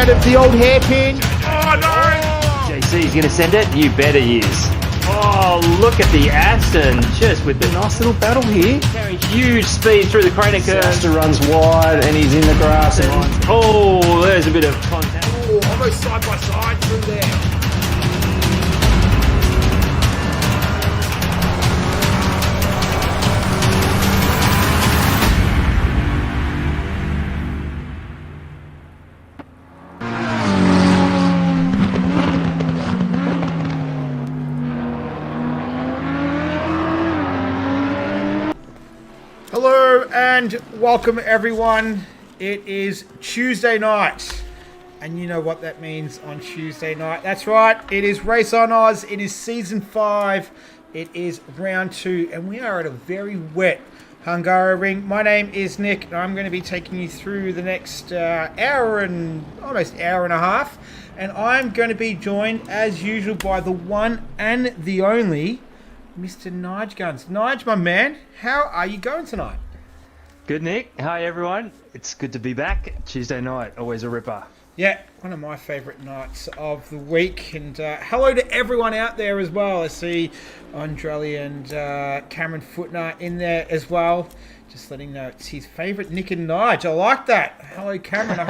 out of the old hairpin. Oh no! JC's going to send it? You bet he is. Oh, look at the Aston, just with the nice little battle here. Carrying huge speed through the crater curve. Aston runs wide and he's in the grass. Oh, there's a bit of contact. Oh, almost side by side through there. Hello and welcome everyone. It is Tuesday night and you know what that means on Tuesday night. That's right, it is RaceOnOz. It is season 5. It is round 2 and we are at a very wet Hungaroring. My name is Nick and I'm going to be taking you through the next almost hour and a half, and I'm going to be joined as usual by the one and the only Mr. Nige Guns. Nige, my man, how are you going tonight? Good, Nick. Hi, everyone. It's good to be back. Tuesday night, always a ripper. Yeah, one of my favourite nights of the week. And hello to everyone out there as well. I see Andrelli and Cameron Footner in there as well. Just letting you know it's his favourite Nick and Nige. I like that. Hello, Cameron. I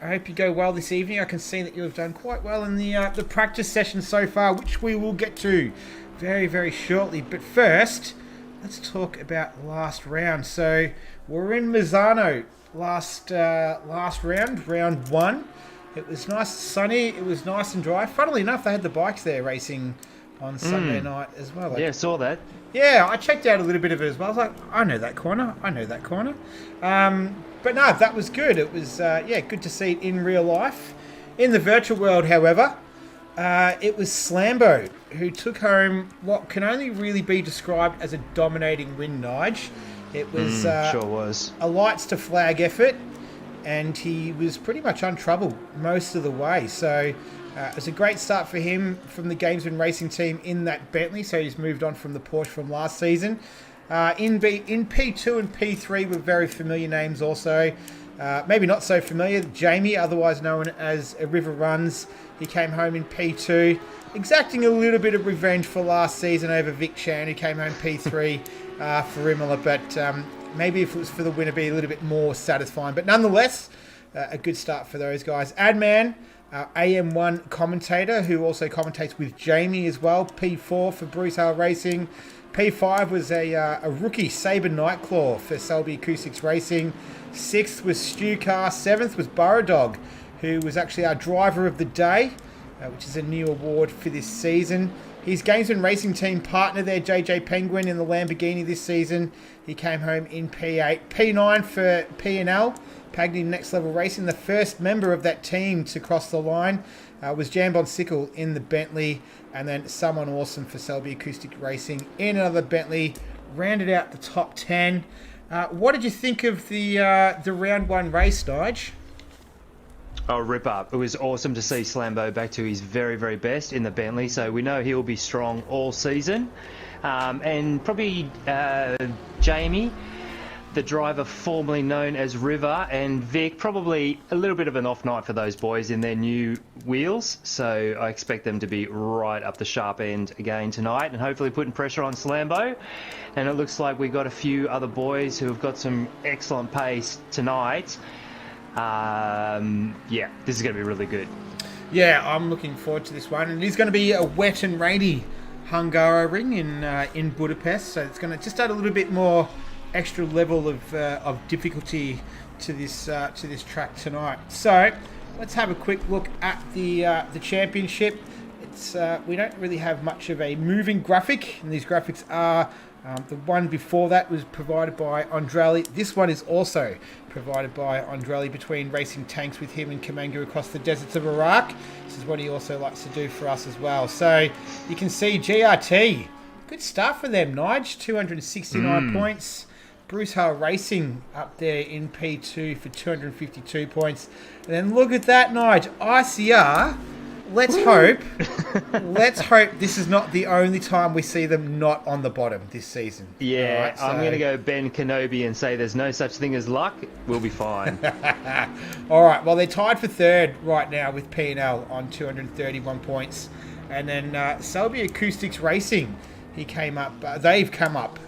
hope you go well this evening. I can see that you have done quite well in the practice session so far, which we will get to very, very shortly. But first, let's talk about last round. So we're in Misano last round, round 1. It was nice and sunny. It was nice and dry. Funnily enough, they had the bikes there racing on Sunday night as well. Yeah, saw that. Yeah, I checked out a little bit of it as well. I was like, I know that corner. But no, that was good. It was, good to see it in real life. In the virtual world, however, it was Slambo who took home what can only really be described as a dominating win, Nige. It was, sure was a lights to flag effort, and he was pretty much untroubled most of the way. So it was a great start for him from the Gamesman Racing team in that Bentley. So he's moved on from the Porsche from last season. In P2 and P3 were very familiar names also. Maybe not so familiar. Jamie, otherwise known as River Runs, he came home in P2, exacting a little bit of revenge for last season over Vic Chan, who came home P3 for Imola. But maybe if it was for the winner, be a little bit more satisfying. But nonetheless, a good start for those guys. Adman, our AM1 commentator, who also commentates with Jamie as well, P4 for Bruce Hale Racing. P5 was a rookie, Sabre Nightclaw for Selby Acoustics Racing. 6th was Stu Carr. 7th was Burrow Dog, who was actually our driver of the day, which is a new award for this season. His Gamesman Racing team partner there, JJ Penguin, in the Lamborghini this season. He came home in P8. P9 for P&L, Pagny Next Level Racing. The first member of that team to cross the line was Jambon Sickle in the Bentley. And then Someone Awesome for Selby Acoustic Racing in another Bentley. Rounded out the top 10. What did you think of the round 1 race, Nige? Oh, rip up. It was awesome to see Slambo back to his very, very best in the Bentley. So we know he'll be strong all season. And probably Jamie, the driver formerly known as River, and Vic, probably a little bit of an off night for those boys in their new wheels. So I expect them to be right up the sharp end again tonight and hopefully putting pressure on Slambo. And it looks like we've got a few other boys who have got some excellent pace tonight. This is going to be really good. Yeah, I'm looking forward to this one. And it is going to be a wet and rainy Hungaroring in Budapest. So it's going to just add a little bit more extra level of difficulty to this track tonight. So let's have a quick look at the championship. It's we don't really have much of a moving graphic, and these graphics are the one before that was provided by Andrelli. This one is also provided by Andrelli between racing tanks with him and Kamangu across the deserts of Iraq. This is what he also likes to do for us as well. So you can see GRT, good start for them, Nige, 269 points. Bruce Hale Racing up there in P2 for 252 points. And then look at that, Nige. ICR, let's hope. Let's hope this is not the only time we see them not on the bottom this season. Yeah, All right, I'm so- going to go Ben Kenobi and say there's no such thing as luck. We'll be fine. All right. Well, they're tied for third right now with P&L on 231 points, and then Selby Acoustics Racing. They've come up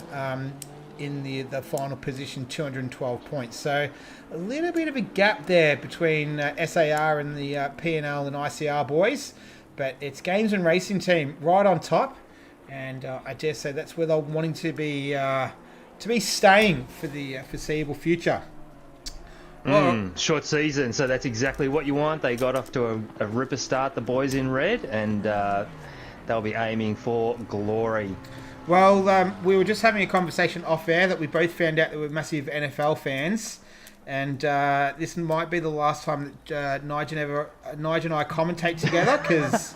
in the final position, 212 points. So a little bit of a gap there between SAR and the P&L and ICR boys, but it's Games and Racing Team right on top, and I dare say that's where they're wanting to be staying for the foreseeable future. Short season, so that's exactly what you want. They got off to a ripper start, the boys in red, and they'll be aiming for glory. Well, we were just having a conversation off air that we both found out that we're massive NFL fans, and this might be the last time that Nigel and I commentate together, because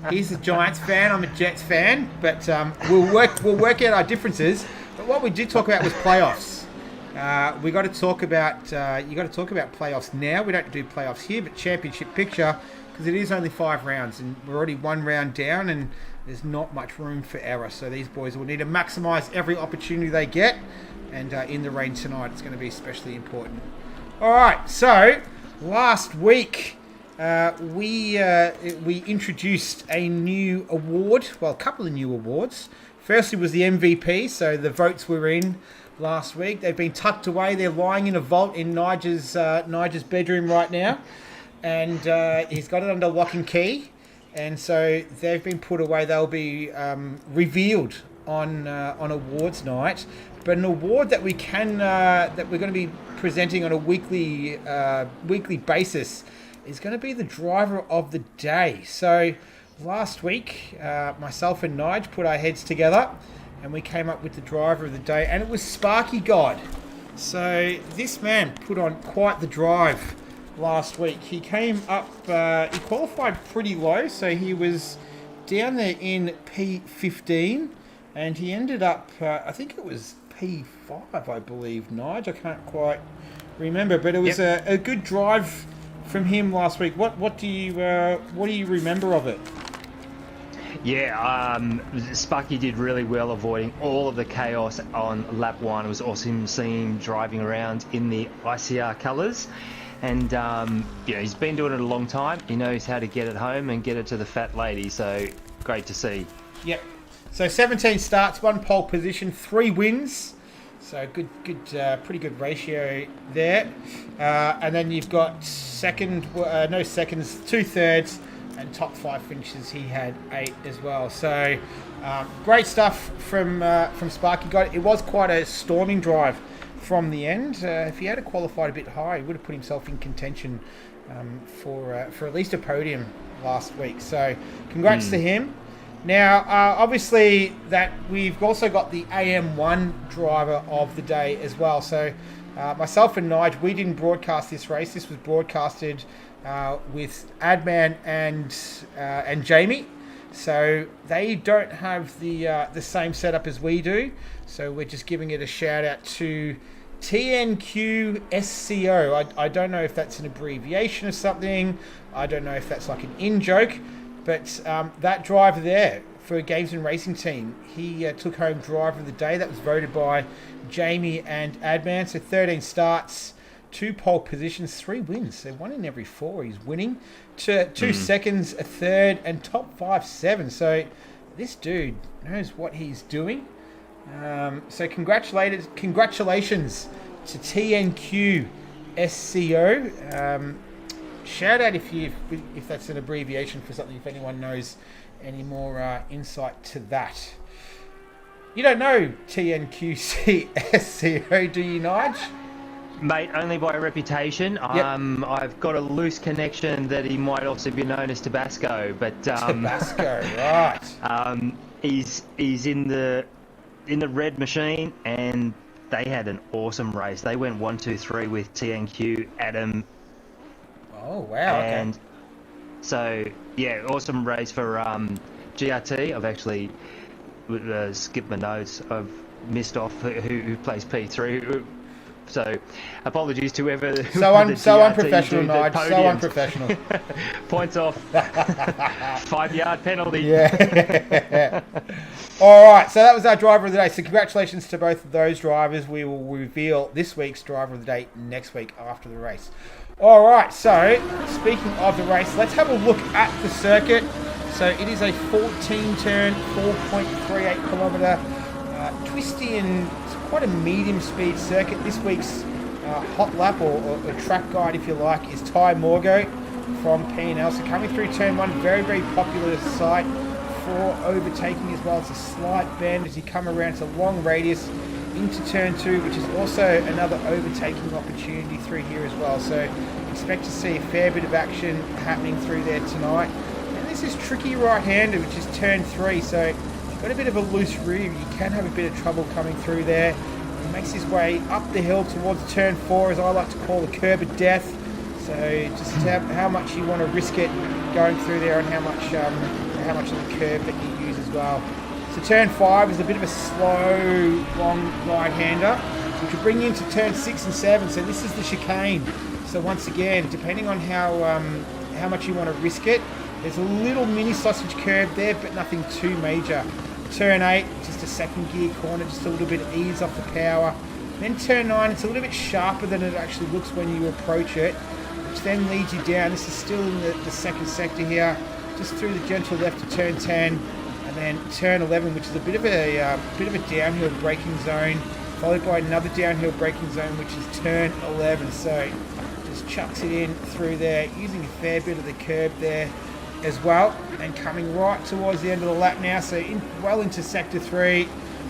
he's a Giants fan, I'm a Jets fan, but we'll work out our differences. But what we did talk about was playoffs. We got to talk about you got to talk about playoffs now. We don't do playoffs here, but championship picture, because it is only 5 rounds, and we're already 1 round down, and there's not much room for error. So these boys will need to maximise every opportunity they get, and in the rain tonight, it's going to be especially important. All right, so last week we introduced a new award, well, a couple of new awards. Firstly was the MVP, so the votes were in last week. They've been tucked away. They're lying in a vault in Nigel's bedroom right now, and he's got it under lock and key. And so they've been put away. They'll be revealed on awards night. But an award that we're going to be presenting on a weekly basis is going to be the driver of the day. So last week, myself and Nige put our heads together, and we came up with the driver of the day, and it was Sparky God. So this man put on quite the drive last week. He came up, he qualified pretty low, so he was down there in P15, and he ended up, I think it was P5, I believe, Nige. I can't quite remember, but it was a good drive from him last week. What do you remember of it? Yeah, Sparky did really well avoiding all of the chaos on lap 1. It was awesome seeing him driving around in the ICR colours. And, he's been doing it a long time. He knows how to get it home and get it to the fat lady. So, great to see. Yep. So, 17 starts, 1 pole position, 3 wins. So, pretty good ratio there. And then you've got no seconds, 2 thirds, and top 5 finishes. He had 8 as well. So, great stuff from Sparky. It was quite a storming drive from the end. If he had qualified a bit higher, he would have put himself in contention for at least a podium last week. So congrats to him. Now, obviously, that we've also got the AM1 driver of the day as well. So myself and Nige, we didn't broadcast this race. This was broadcasted with Adman and Jamie. So they don't have the same setup as we do. So we're just giving it a shout out to TNQ SCO. I don't know if that's an abbreviation or something. I don't know if that's like an in-joke. But that driver there for Games and Racing Team, he took home driver of the day. That was voted by Jamie and Adman. So 13 starts, 2 pole positions, 3 wins. So 1 in every 4 he's winning. 2 seconds, a third, and top 5, 7. So this dude knows what he's doing. So congratulations to TNQ SCO. Shout out if that's an abbreviation for something, if anyone knows any more insight to that. You don't know TNQ SCO, do you, Nige? Mate, only by reputation. Yep. I've got a loose connection that he might also be known as Tabasco, but Tabasco, right? He's in the red machine, and they had an awesome race. They went 1, 2, 3 with TNQ, Adam. Oh wow! And so yeah, awesome race for GRT. I've actually skipped my notes. I've missed off who plays P3. So apologies to whoever. So unprofessional, Nige. So podiumed. unprofessional. Points off. 5-yard penalty. Yeah. All right, so that was our driver of the day. So congratulations to both of those drivers. We will reveal this week's driver of the day next week after the race. All right, so speaking of the race, let's have a look at the circuit. So it is a 14-turn, 4.38 kilometre, twisty and quite a medium speed circuit. This week's hot lap or track guide, if you like, is Ty Morgo from P&L. So coming through turn 1, very, very popular site for overtaking as well. It's a slight bend as you come around. It's a long radius into turn 2, which is also another overtaking opportunity through here as well. So expect to see a fair bit of action happening through there tonight. And this is tricky right-hander, which is turn 3. So if you've got a bit of a loose rear, you can have a bit of trouble coming through there. He makes his way up the hill towards turn 4, as I like to call the curb of death. So just how much you want to risk it going through there, and how much of the curb that you use as well. So turn 5 is a bit of a slow, long right-hander, which will bring you into turn 6 and 7. So this is the chicane. So once again, depending on how much you want to risk it, there's a little mini sausage curb there, but nothing too major. Turn 8, just a second gear corner, just a little bit of ease off the power. Then turn 9, it's a little bit sharper than it actually looks when you approach it, which then leads you down. This is still in the second sector here, just through the gentle left to turn 10, and then turn 11, which is a bit of a downhill braking zone, followed by another downhill braking zone, which is turn 11. So just chucks it in through there, using a fair bit of the curb there as well, and coming right towards the end of the lap now. So well into sector 3.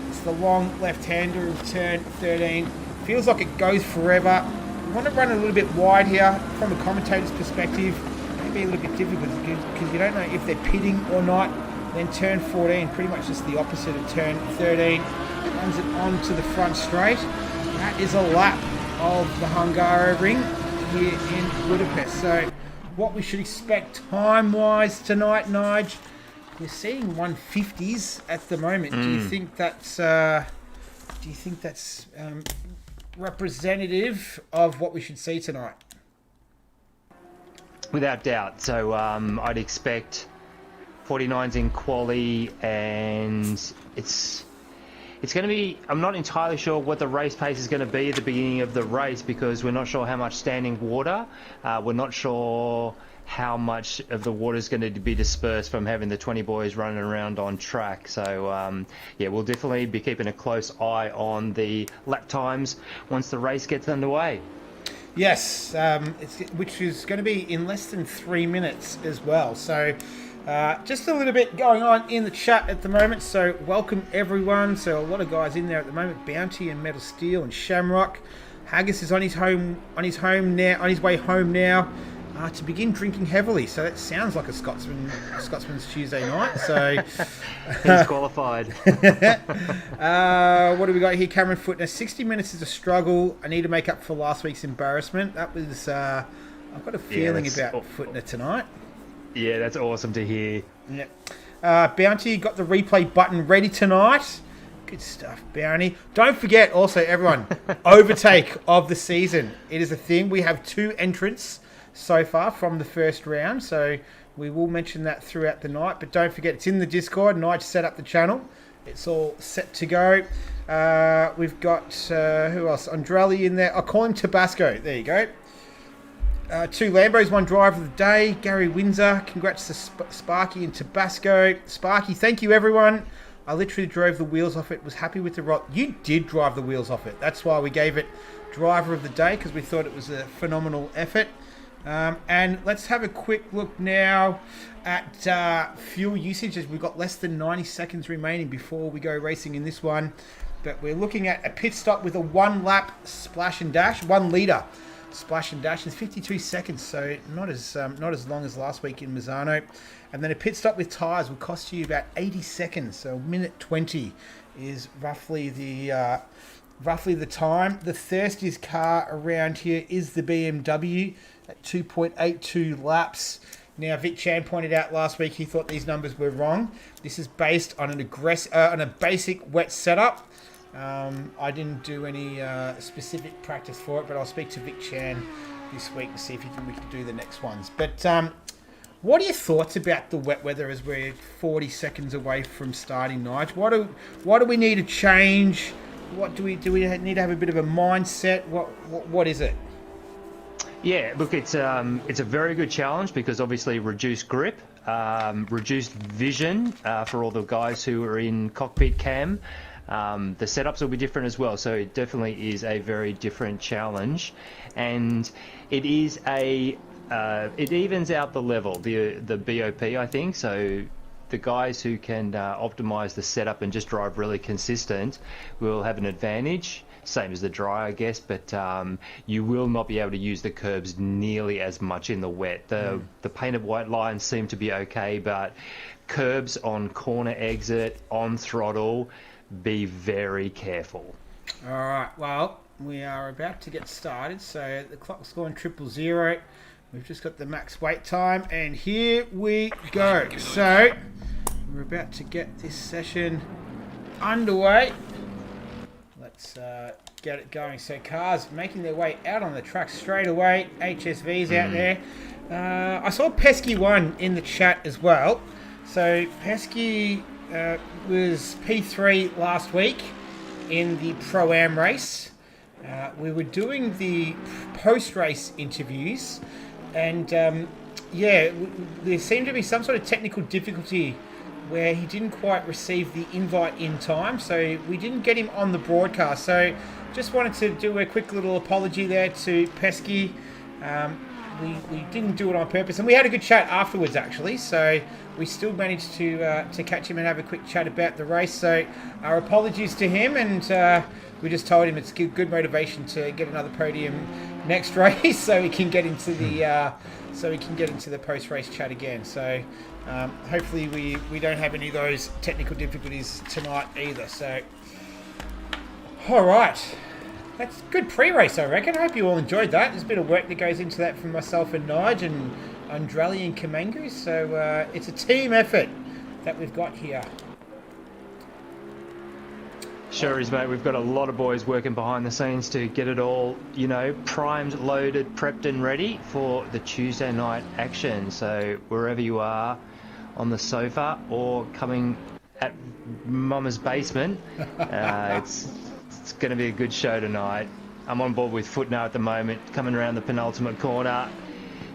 It's the long left-hander of turn 13. Feels like it goes forever. We want to run a little bit wide here from a commentator's perspective. Maybe a little bit difficult because you don't know if they're pitting or not. Then turn 14, pretty much just the opposite of turn 13. Runs it onto the front straight. That is a lap of the Hungaroring here in Budapest. So what we should expect time-wise tonight, Nige, we're seeing 150s at the moment. Do you think that's representative of what we should see tonight? Without doubt. So I'd expect 49s in quali, and it's going to be, I'm not entirely sure what the race pace is going to be at the beginning of the race, because we're not sure how much standing water, we're not sure how much of the water is going to be dispersed from having the 20 boys running around on track. So yeah, we'll definitely be keeping a close eye on the lap times once the race gets underway. Yes, which is going to be in less than 3 minutes as well. So just a little bit going on in the chat at the moment. So welcome everyone. So a lot of guys in there at the moment. Bounty and Metal Steel and Shamrock. Haggis is on his way home now. To begin drinking heavily. So that sounds like a Scotsman's Tuesday night. So he's qualified. What do we got here? Cameron Footner. 60 minutes is a struggle. I need to make up for last week's embarrassment. That was I've got a feeling about Footner tonight. Yeah, that's awesome to hear. Yeah. Bounty got the replay button ready tonight. Good stuff, Bounty. Don't forget also, everyone, overtake of the season. It is a thing. We have 2 entrants so far from the first round, so we will mention that throughout the night. But don't forget, it's in the Discord. Nige set up the channel. It's all set to go. We've got who else? Andrali in there. I'll call him Tabasco. There you go. 2 Lambos, 1 driver of the day. Gary Windsor. Congrats to Sparky and Tabasco. Sparky, thank you everyone. I literally drove the wheels off it. Was happy with the rod. You did drive the wheels off it. That's why we gave it driver of the day, because we thought it was a phenomenal effort. And let's have a quick look now at fuel usage, as we've got less than 90 seconds remaining before we go racing in this one. But we're looking at a pit stop with a 1 lap splash and dash, 1 litre splash and dash. It's 52 seconds, so not as long as last week in Mazzano. And then a pit stop with tyres will cost you about 80 seconds, so 1:20 is roughly the time. The thirstiest car around here is the BMW at 2.82 laps. Now, Vic Chan pointed out last week he thought these numbers were wrong. This is based on on a basic wet setup. I didn't do any specific practice for it, but I'll speak to Vic Chan this week and see if we can do the next ones. But what are your thoughts about the wet weather as we're 40 seconds away from starting, Nige? What do we need to change? What do we need to have a bit of a mindset? What is it? Yeah, look, it's a very good challenge because obviously reduced grip, reduced vision for all the guys who are in cockpit cam. The setups will be different as well, so it definitely is a very different challenge, and it is it evens out the level, the BOP, I think. So the guys who can optimize the setup and just drive really consistent will have an advantage. Same as the dry, I guess, but you will not be able to use the curbs nearly as much in the wet. The painted white lines seem to be okay, but curbs on corner exit, on throttle, be very careful. All right, well, we are about to get started, so the clock's going 000. We've just got the max wait time, and here we go. So we're about to get this session underway. Let's get it going. So cars making their way out on the track straight away. HSV's out there. I saw Pesky 1 in the chat as well. So Pesky was P3 last week in the Pro-Am race. We were doing the post-race interviews, and there seemed to be some sort of technical difficulty where he didn't quite receive the invite in time, so we didn't get him on the broadcast. So just wanted to do a quick little apology there to Pesky. We didn't do it on purpose, and we had a good chat afterwards actually, so we still managed to catch him and have a quick chat about the race. So our apologies to him, and we just told him it's good motivation to get another podium next race, so we can get into the post-race chat again. So hopefully we don't have any of those technical difficulties tonight either. So all right, that's good pre-race, I reckon. I hope you all enjoyed that. There's a bit of work that goes into that from myself and Nige and Andrali and Kamangu. So it's a team effort that we've got here. Sure is, mate. We've got a lot of boys working behind the scenes to get it all, primed, loaded, prepped and ready for the Tuesday night action. So wherever you are, on the sofa or coming at Mama's basement, it's going to be a good show tonight. I'm on board with Footnow at the moment, coming around the penultimate corner.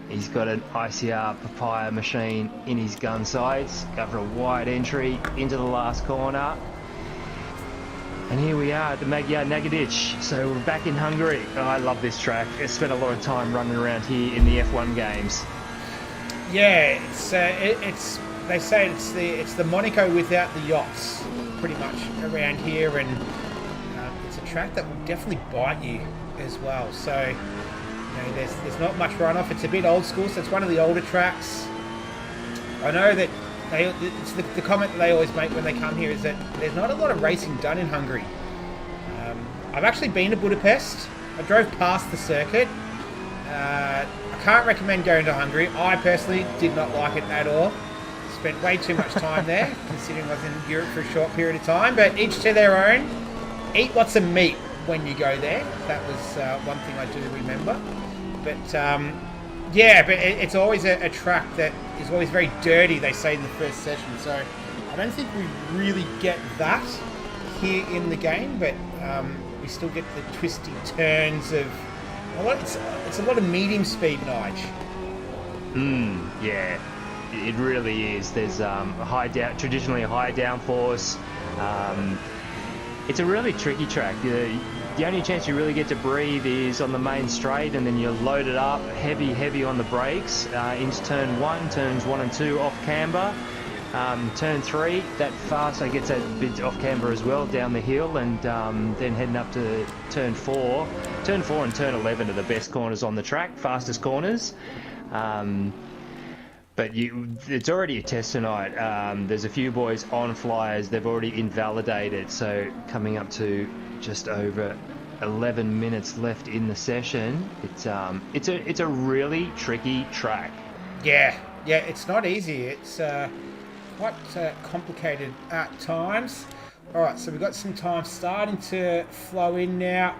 He's got an ICR papaya machine in his gun sights, going for a wide entry into the last corner. And here we are at the Magyar Nagadic. So we're back in Hungary. Oh, I love this track. I spent a lot of time running around here in the F1 games. Yeah, it's they say it's the Monaco without the yachts, pretty much around here, and it's a track that will definitely bite you as well. So there's not much runoff. It's a bit old school, so it's one of the older tracks. I know that it's the comment that they always make when they come here is that there's not a lot of racing done in Hungary. I've actually been to Budapest. I drove past the circuit. I can't recommend going to Hungary. I personally did not like it at all. Spent way too much time there, considering I was in Europe for a short period of time. But each to their own. Eat lots of meat when you go there. That was one thing I do remember. But but it's always a track that is always very dirty, they say in the first session. So I don't think we really get that here in the game, but we still get the twisty turns of... It's a lot of medium speed, Nige. Yeah, it really is. There's traditionally a high downforce. It's a really tricky track. The only chance you really get to breathe is on the main straight, and then you load it up heavy on the brakes into turn 1, turns 1 and 2 off camber. Turn 3, that fast, I gets a bit off camber as well down the hill, and then heading up to turn 4. Turn 4 and turn 11 are the best corners on the track, fastest corners. But it's already a test tonight. There's a few boys on flyers. They've already invalidated. So coming up to just over 11 minutes left in the session. It's a really tricky track. Yeah, it's not easy. It's quite complicated at times. All right, so we've got some time starting to flow in now.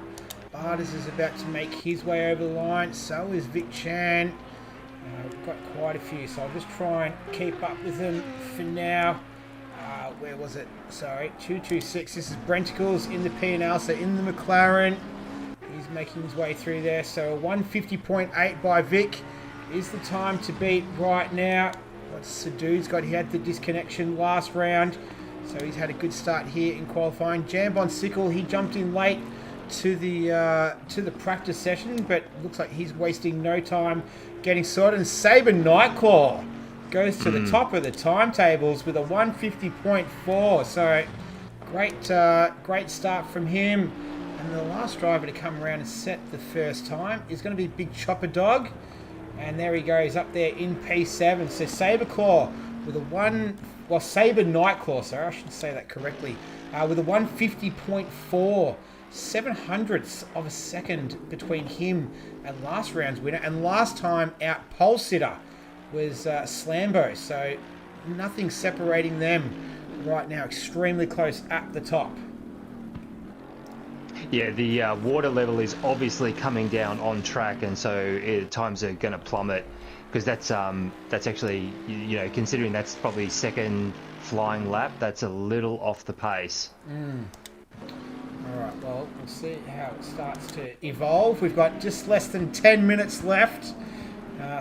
Barters is about to make his way over the line. So is Vic Chan. We've got quite a few, so I'll just try and keep up with them for now. Where was it? Sorry, 226. This is Brenticles in the P&L, so in the McLaren. He's making his way through there. So a 150.8 by Vic is the time to beat right now. What's the dude's got? He had the disconnection last round, so he's had a good start here in qualifying. Jambon Sickle, he jumped in late to the practice session, but looks like he's wasting no time getting sorted. And Sabre Nightclaw goes to the top of the timetables with a 150.4. So great start from him. And the last driver to come around and set the first time is going to be Big Chopper Dog. And there he goes up there in P7. So Sabre Claw with a Sabre Nightclaw, sorry, I should say that correctly, with a 150.4. 700ths of a second between him and last round's winner. And last time out pole sitter was Slambo. So nothing separating them right now. Extremely close at the top. Yeah, the water level is obviously coming down on track, and so times are going to plummet, because that's actually, considering that's probably second flying lap, that's a little off the pace. Alright, well, we'll see how it starts to evolve. We've got just less than 10 minutes left.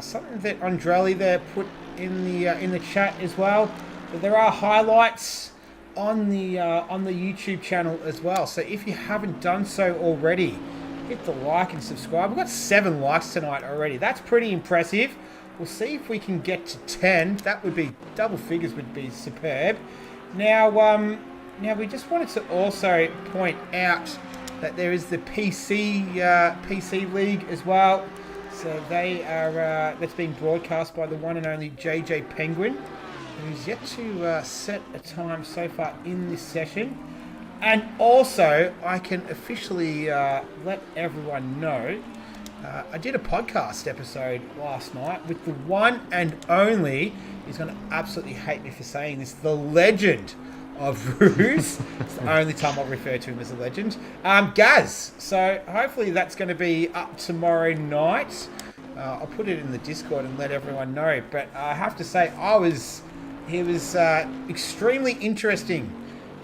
Something that Andrelli there put in the chat as well. But there are highlights on the YouTube channel as well. So if you haven't done so already, hit the like and subscribe. We've got 7 likes tonight already. That's pretty impressive. We'll see if we can get to 10. That would be, double figures would be superb. Now we just wanted to also point out that there is the PC League as well. So they are that's being broadcast by the one and only JJ Penguin, who's yet to set a time so far in this session. And also, I can officially let everyone know, I did a podcast episode last night with the one and only, he's going to absolutely hate me for saying this, the legend of Ruse. It's the only time I'll refer to him as a legend. Gaz. So hopefully that's going to be up tomorrow night. I'll put it in the Discord and let everyone know. But I have to say, he was extremely interesting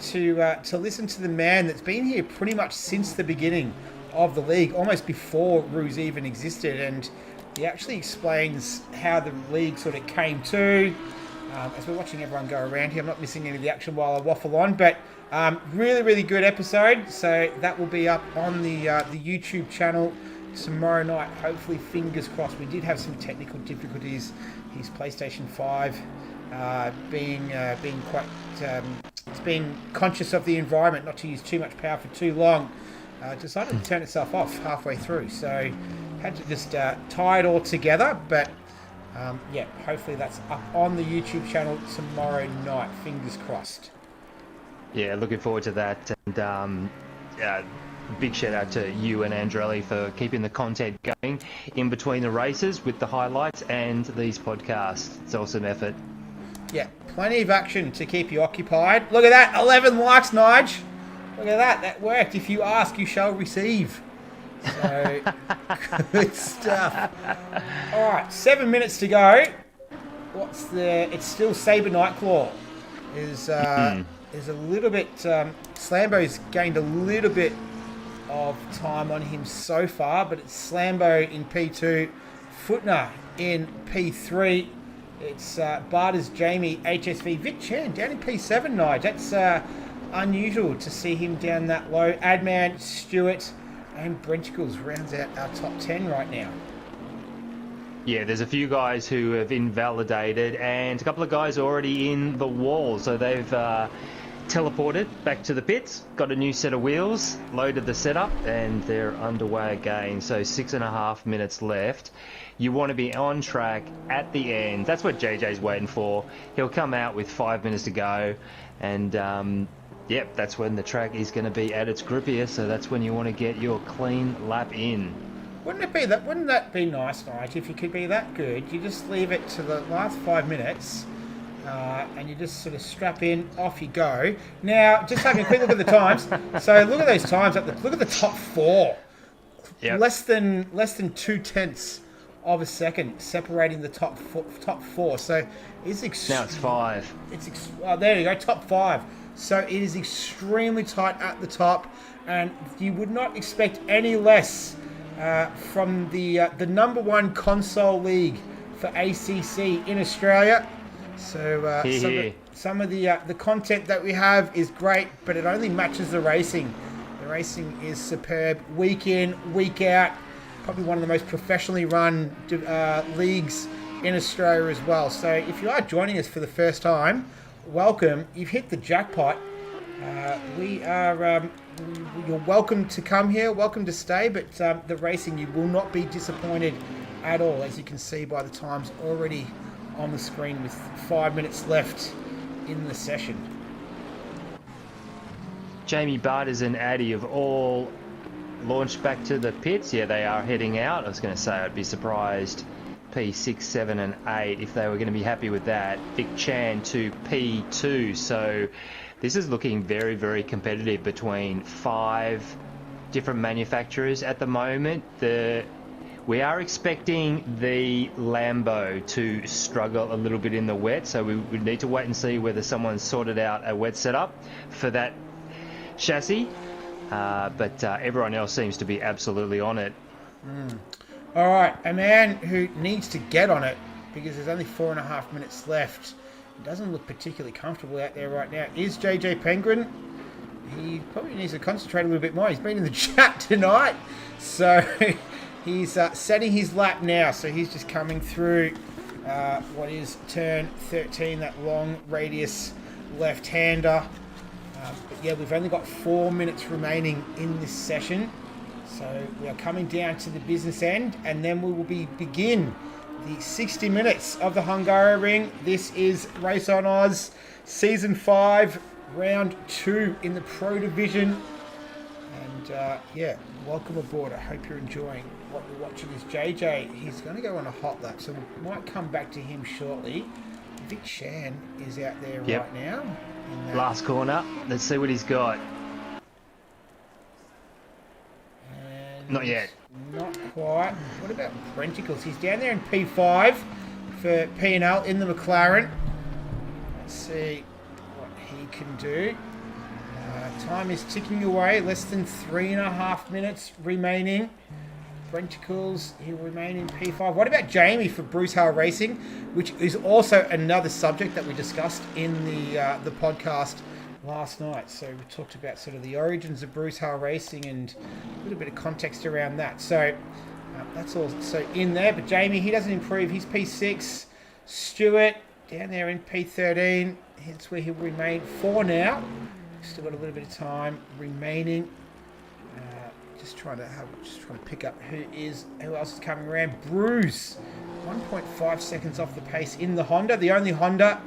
to listen to the man that's been here pretty much since the beginning of the league, almost before Ruse even existed, and he actually explains how the league sort of came to. As we're watching everyone go around here, I'm not missing any of the action while I waffle on, but really, really good episode. So that will be up on the YouTube channel tomorrow night. Hopefully, fingers crossed. We did have some technical difficulties. His PlayStation 5 being quite being conscious of the environment, not to use too much power for too long, decided to turn itself off halfway through. So had to just tie it all together, but. Yeah, hopefully that's up on the YouTube channel tomorrow night. Fingers crossed. Yeah, looking forward to that. And big shout out to you and Andrelli for keeping the content going in between the races with the highlights and these podcasts. It's awesome effort. Yeah, plenty of action to keep you occupied. Look at that, 11 likes, Nige. Look at that, that worked. If you ask, you shall receive. So, good stuff. All right, 7 minutes to go. It's still Sabre Nightclaw. Is a little bit... Slambo's gained a little bit of time on him so far, but it's Slambo in P2, Footner in P3. It's Barters, Jamie, HSV, Vic Chan down in P7, Nige. That's unusual to see him down that low. Adman, Stewart... and Brenticles rounds out our top 10 right now. Yeah, there's a few guys who have invalidated and a couple of guys already in the wall. So they've teleported back to the pits, got a new set of wheels, loaded the setup, and they're underway again. So 6.5 minutes left. You want to be on track at the end. That's what JJ's waiting for. He'll come out with 5 minutes to go, and yep, that's when the track is going to be at its grippiest, so that's when you want to get your clean lap in. Wouldn't that be nice, Nige, if you could be that good? You just leave it to the last 5 minutes and you just sort of strap in, off you go. Now, just having a quick look at the times. So look at those times. Look at the top four. Yep. Less than 2/10 of a second separating the top four. So it's Now it's 5. there you go, top 5. So it is extremely tight at the top, and you would not expect any less from the number 1 console league for ACC in Australia. So some of the content that we have is great, but it only matches the racing. The racing is superb, week in, week out. Probably one of the most professionally run leagues in Australia as well. So if you are joining us for the first time, welcome. You've hit the jackpot. You're welcome to come here, welcome to stay, but the racing, you will not be disappointed at all, as you can see by the times already on the screen with 5 minutes left in the session. Jamie Barters and Addy have all launched back to the pits. Yeah, they are heading out. I was going to say I'd be surprised P6, 7 and 8 if they were going to be happy with that. Vic Chan to P2. So this is looking very, very competitive between 5 different manufacturers at the moment. We are expecting the Lambo to struggle a little bit in the wet, so we would need to wait and see whether someone's sorted out a wet setup for that chassis. But everyone else seems to be absolutely on it. All right, a man who needs to get on it because there's only 4.5 minutes left. He doesn't look particularly comfortable out there right now. Is JJ Penguin? He probably needs to concentrate a little bit more. He's been in the chat tonight, so he's setting his lap now. So he's just coming through what is turn 13, that long radius left-hander. But yeah, we've only got 4 minutes remaining in this session. So we are coming down to the business end, and then we will begin the 60 minutes of the Hungaroring. This is RaceOnOz, Season 5, Round 2 in the Pro Division. And yeah, welcome aboard. I hope you're enjoying what you're watching. Is JJ. He's going to go on a hot lap, so we might come back to him shortly. Vic Chan is out there right now. Last corner. Let's see what he's got. And Not yet. Not quite. What about Brenticles? He's down there in P5 for P&L in the McLaren. Let's see what he can do. Time is ticking away. Less than 3.5 minutes remaining. Brenticles, he'll remain in P5. What about Jamie for Bruce Hale Racing, which is also another subject that we discussed in the podcast last night. So we talked about sort of the origins of Bruce Hale Racing and a little bit of context around that. So that's all so in there. But Jamie, he doesn't improve. He's P6. Stuart down there in P13. That's where he'll remain for now. Still got a little bit of time remaining. Just trying to pick up who else is coming around. Bruce, 1.5 seconds off the pace in the Honda, the only Honda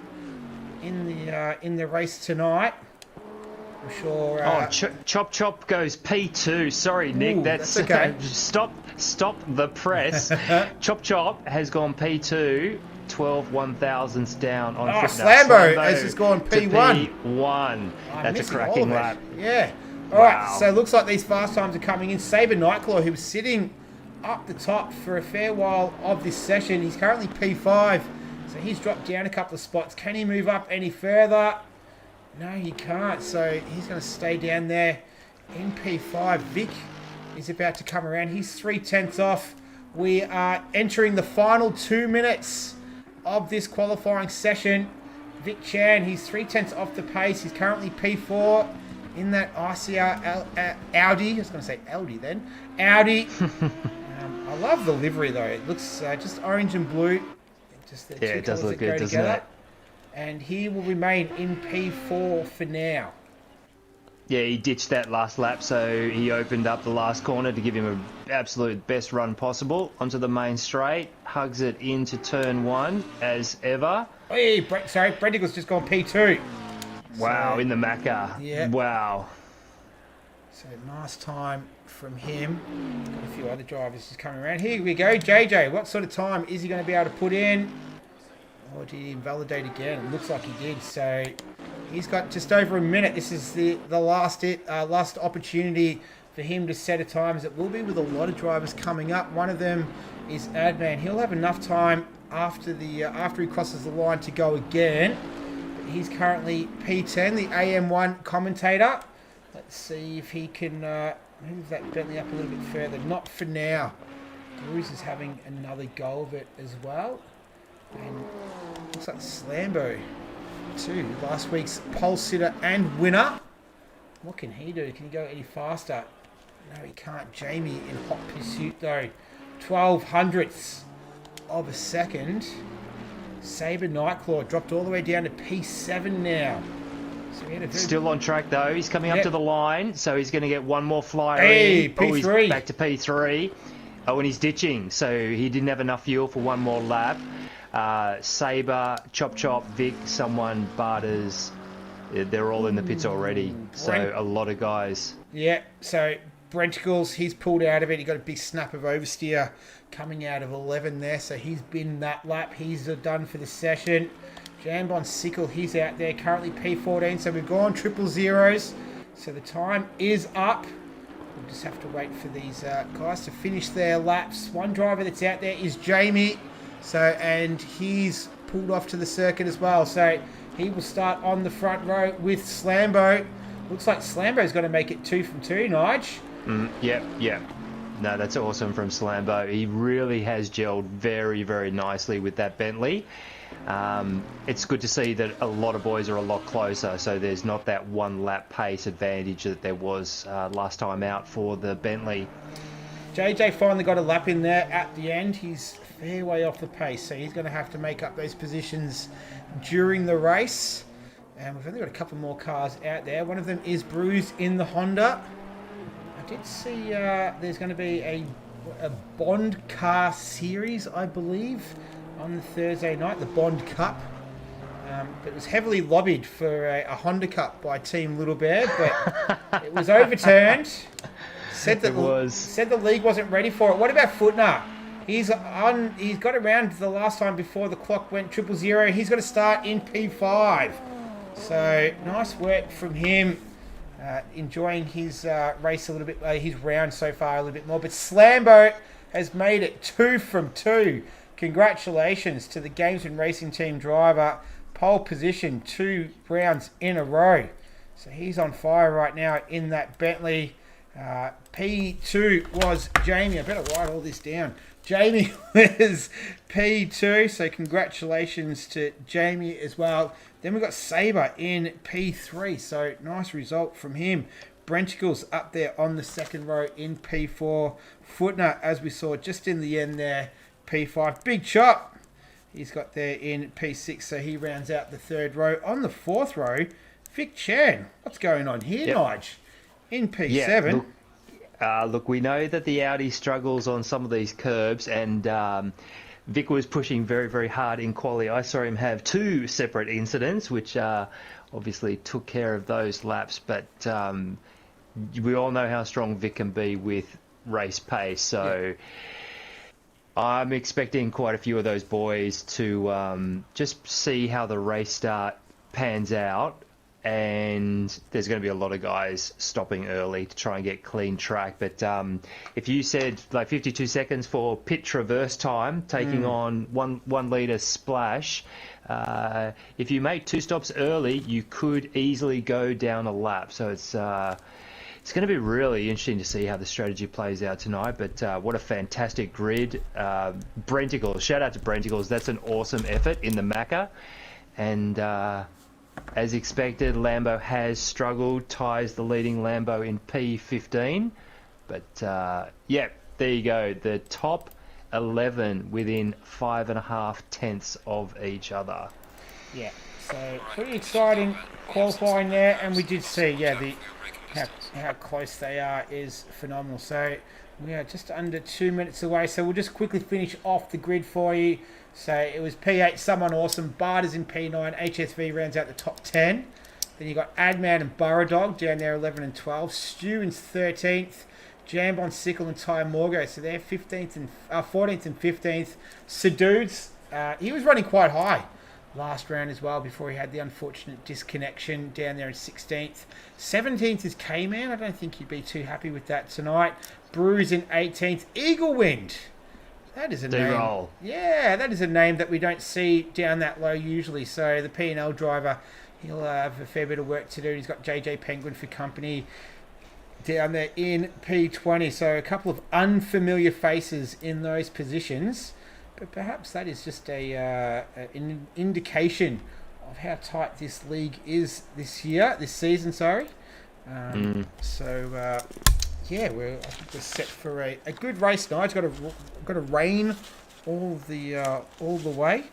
in the race tonight. I'm sure. Chop goes P2. Sorry, Nick. That's okay. Stop the press. Chop has gone P2. 12 1,000ths down on fitness. Slambo has just gone P1. P1. That's a cracking lap. Yeah. All right, so it looks like these fast times are coming in. Sabre Nightclaw, who was sitting up the top for a fair while of this session, he's currently P5, so he's dropped down a couple of spots. Can he move up any further? No, he can't, so he's going to stay down there in P5. Vic is about to come around. He's 3/10 off. We are entering the final 2 minutes of this qualifying session. Vic Chan, he's 3/10 off the pace. He's currently P4. In that ICR Audi, I was going to say Audi then. Audi. I love the livery though. It looks just orange and blue. It does look good, doesn't it? And he will remain in P4 for now. Yeah, he ditched that last lap, so he opened up the last corner to give him an absolute best run possible onto the main straight. Hugs it into turn 1 as ever. Hey, Brenticle's just gone P2. Wow, so, in the Macca. Yeah. Wow. So nice time from him. Got a few other drivers just coming around. Here we go. JJ, what sort of time is he going to be able to put in? Or did he invalidate again? It looks like he did. So he's got just over a minute. This is the last opportunity for him to set a time, as it will be with a lot of drivers coming up. One of them is Adman. He'll have enough time after he crosses the line to go again. But he's currently P10, the AM1 commentator. Let's see if he can move that Bentley up a little bit further. Not for now. Bruce is having another go of it as well. And looks like Slambo too. Last week's pole sitter and winner. What can he do? Can he go any faster? No, he can't. Jamie in hot pursuit though. 12/100ths of a second. Sabre Nightclaw dropped all the way down to P7 now. So he had a Still on track though. He's coming up to the line, so he's going to get one more flyer in. P3. He's back to P3. Oh, and he's ditching, so he didn't have enough fuel for one more lap. Sabre, Chop, Vic, someone, Barters, they're all in the pits already. So a lot of guys. Yeah, so Brenticles, he's pulled out of it. He got a big snap of oversteer coming out of 11 there. So he's been that lap. He's done for the session. Jambon Sickle, he's out there. Currently P14. So we've gone 000s. So the time is up. We'll just have to wait for these guys to finish their laps. One driver that's out there is Jamie. So, and he's pulled off to the circuit as well. So he will start on the front row with Slambo. Looks like Slambo's going to make it 2 from 2, Nige. Yep. No, that's awesome from Slambo. He really has gelled very, very nicely with that Bentley. It's good to see that a lot of boys are a lot closer, so there's not that one lap pace advantage that there was last time out for the Bentley. JJ finally got a lap in there at the end. He's a fair way off the pace, so he's going to have to make up those positions during the race. And we've only got a couple more cars out there. One of them is Bruce in the Honda. I did see there's going to be a Bond car series, I believe, on the Thursday night, the Bond Cup. But it was heavily lobbied for a Honda Cup by Team Little Bear, but it was overturned. Said the league wasn't ready for it. What about Footner? He's got around the last time before the clock went 000. He's got to start in P5. So nice work from him. Enjoying his race a little bit, his round so far a little bit more. But Slambo has made it 2 from 2. Congratulations to the Games and Racing Team driver. Pole position 2 rounds in a row. So he's on fire right now in that Bentley. P2 was Jamie. I better write all this down. Jamie was P2. So congratulations to Jamie as well. Then we've got Sabre in P3. So nice result from him. Brenticles up there on the second row in P4. Footner, as we saw just in the end there, P5. Big Chop, he's got there in P6, so he rounds out the third row. On the fourth row, Vic Chan. What's going on here, Nige? In P7. Yeah, look, we know that the Audi struggles on some of these curbs, and Vic was pushing very, very hard in quali. I saw him have 2 separate incidents, which obviously took care of those laps, but we all know how strong Vic can be with race pace, so... Yeah. I'm expecting quite a few of those boys to just see how the race start pans out, and there's going to be a lot of guys stopping early to try and get clean track. But if you said like 52 seconds for pit traverse time, taking on one litre splash, if you make 2 stops early, you could easily go down a lap. So it's going to be really interesting to see how the strategy plays out tonight, but what a fantastic grid. Brenticles, shout out to Brenticles. That's an awesome effort in the Macca. And as expected, Lambo has struggled, ties the leading Lambo in P15. But yeah, there you go. The top 11 within 5.5 tenths of each other. Yeah, so pretty exciting qualifying there. And we did see, how close they are is phenomenal. So we are just under 2 minutes away. So we'll just quickly finish off the grid for you. So it was P8, Someone Awesome. Barters in P9. HSV rounds out the top 10. Then you got Adman and Burrow Dog down there 11 and 12. Stu in 13th. Jambon, Sickle and Ty Morgo. So they're 14th and 15th. Sadudes, he was running quite high last round as well before he had the unfortunate disconnection down there in 16th. 17th is K-Man. I don't think he'd be too happy with that tonight. Brews in 18th. Eagle Wind. That is a name. D-roll. Yeah, that is a name that we don't see down that low usually. So the P&L driver, he'll have a fair bit of work to do. He's got JJ Penguin for company down there in P20. So a couple of unfamiliar faces in those positions. But perhaps that is just an indication of how tight this league is this season. So, yeah, I think we're set for a good race now. It's got to rain all the way.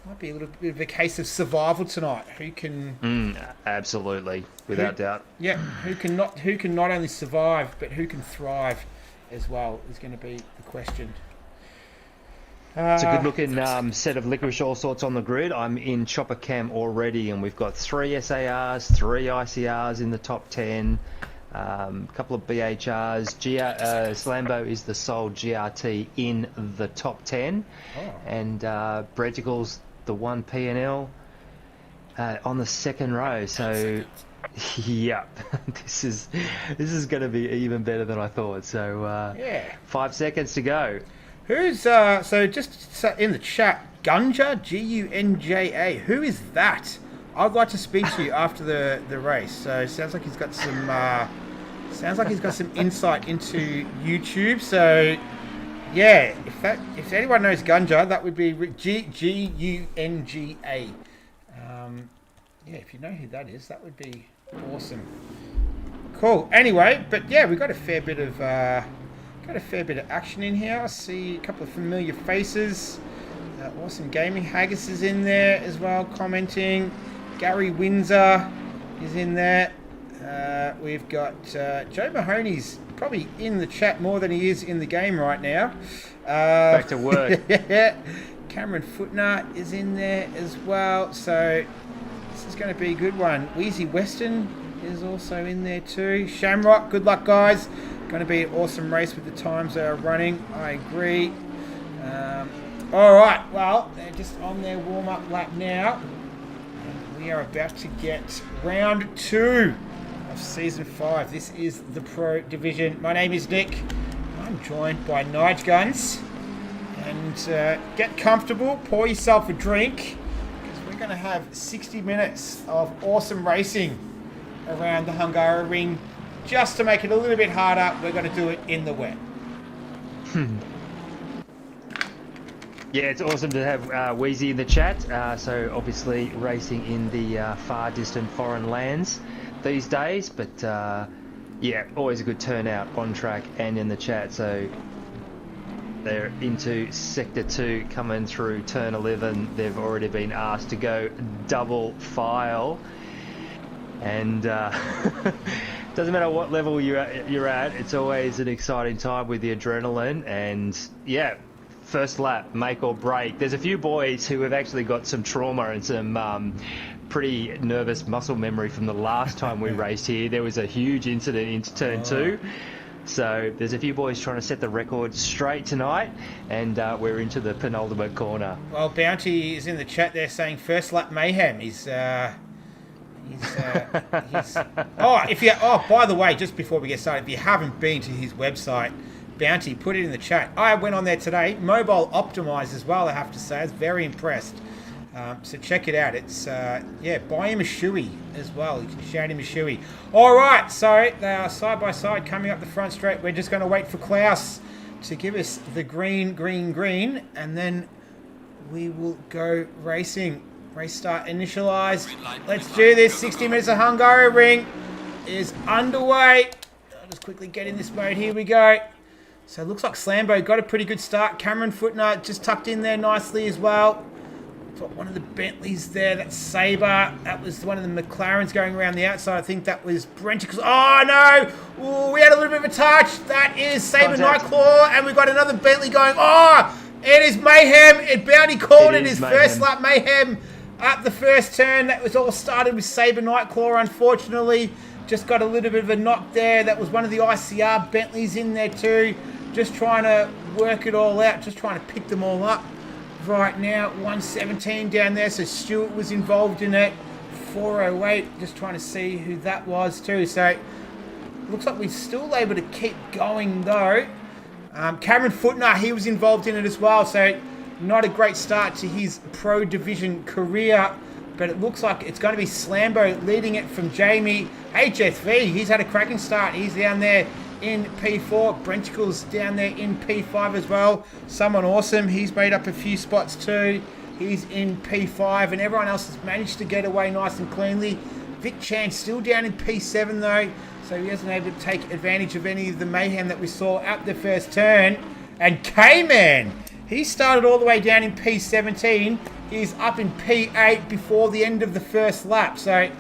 Might be a little bit of a case of survival tonight. Who can? Absolutely, without doubt. Yeah, who can not only survive but who can thrive as well is going to be the question. It's a good-looking set of licorice all sorts on the grid. I'm in Chopper Cam already, and we've got 3 SARs, 3 ICRs in the top 10, a couple of BHRs. Slambo is the sole GRT in the top 10, and Brenticle's the one P&L on the second row. So, yeah, this is going to be even better than I thought. So, 5 seconds to go. Who's so just in the chat, Gunja, Gunja? Who is that? I'd like to speak to you after the race. So sounds like he's got some insight into YouTube. So yeah, if anyone knows Gunja, that would be Gunga. Yeah, if you know who that is, that would be awesome. Cool. Anyway, but yeah, we got a fair bit of action in here. I see a couple of familiar faces. Awesome Gaming Haggis is in there as well, commenting. Gary Windsor is in there. We've got Joe Mahoney's probably in the chat more than he is in the game right now. Back to work. Cameron Footner is in there as well. So this is going to be a good one. Wheezy Weston is also in there too. Shamrock, good luck guys. Going to be an awesome race with the times they are running. I agree. All right, well, they're just on their warm-up lap now. And we are about to get round 2 of Season 5. This is the Pro Division. My name is Nick. I'm joined by Nige Guns. And get comfortable, pour yourself a drink, because we're going to have 60 minutes of awesome racing around the Hungaroring. Just to make it a little bit harder, we're going to do it in the wet. Yeah, it's awesome to have Wheezy in the chat. So obviously racing in the far distant foreign lands these days. But yeah, always a good turnout on track and in the chat. So they're into Sector 2 coming through Turn 11. They've already been asked to go double file. And doesn't matter what level you're at, it's always an exciting time with the adrenaline. And yeah, first lap, make or break. There's a few boys who have actually got some trauma and some pretty nervous muscle memory from the last time we raced here. There was a huge incident into Turn 2. So there's a few boys trying to set the record straight tonight, and we're into the penultimate corner. Well, Bounty is in the chat there saying first lap mayhem. By the way, just before we get started, if you haven't been to his website, Bounty, put it in the chat. I went on there today, mobile optimized as well, I have to say. I was very impressed. So check it out. It's, buy him a shoey as well. You can shout him a shoey. All right, so they are side by side coming up the front straight. We're just going to wait for Klaus to give us the green, and then we will go racing. Race start initialized. Let's do this. 60 minutes of Hungaroring is underway. I'll just quickly get in this mode. Here we go. So it looks like Slambo got a pretty good start. Cameron Footner just tucked in there nicely as well. Got one of the Bentleys there. That's Sabre. That was one of the McLarens going around the outside. I think that was Brenticles. Oh, no. Ooh, we had a little bit of a touch. That is Sabre Nightclaw. And we've got another Bentley going. Oh, it is mayhem. Bounty called it his first lap mayhem. Up the first turn, that was all started with Sabre Nightclaw, unfortunately. Just got a little bit of a knock there. That was one of the ICR Bentleys in there too. Just trying to work it all out, just trying to pick them all up. right now. 117 down there, so Stewart was involved in it. 408, just trying to see who that was too. So looks like we're still able to keep going though. Cameron Footner, he was involved in it as well, so not a great start to his Pro Division career, but it looks like it's going to be Slambo leading it from Jamie. HSV, he's had a cracking start. He's down there in P4. Brenticles down there in P5 as well. Someone awesome, he's made up a few spots too. He's in P5, and everyone else has managed to get away nice and cleanly. Vic Chan still down in P7 though, so he hasn't been able to take advantage of any of the mayhem that we saw at the first turn. And K-Man, he started all the way down in P17. He's up in P8 before the end of the first lap. So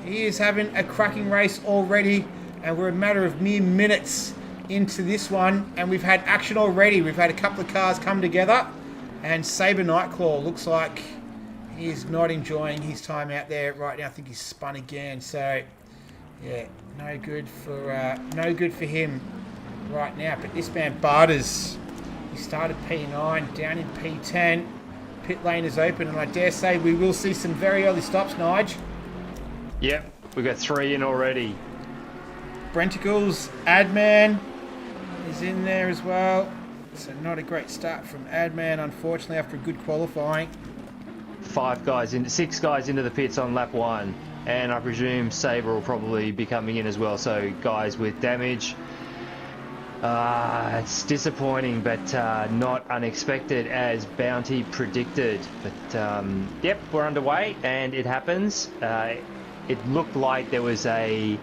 he is having a cracking race already, and we're a matter of mere minutes into this one, and we've had action already. We've had a couple of cars come together, and Sabre Nightclaw looks like he is not enjoying his time out there right now. I think he's spun again. So yeah, no good for him right now. But this man Barters, he started P9, down in P10. Pit lane is open, and I dare say we will see some very early stops, Nige. Yep, we've got 3 in already. Brenticles, Adman is in there as well. So not a great start from Adman, unfortunately, after a good qualifying. 6 guys into the pits on lap 1, and I presume Sabre will probably be coming in as well. So guys with damage. It's disappointing, but not unexpected as Bounty predicted. But yep, we're underway, and it happens. It looked like there was a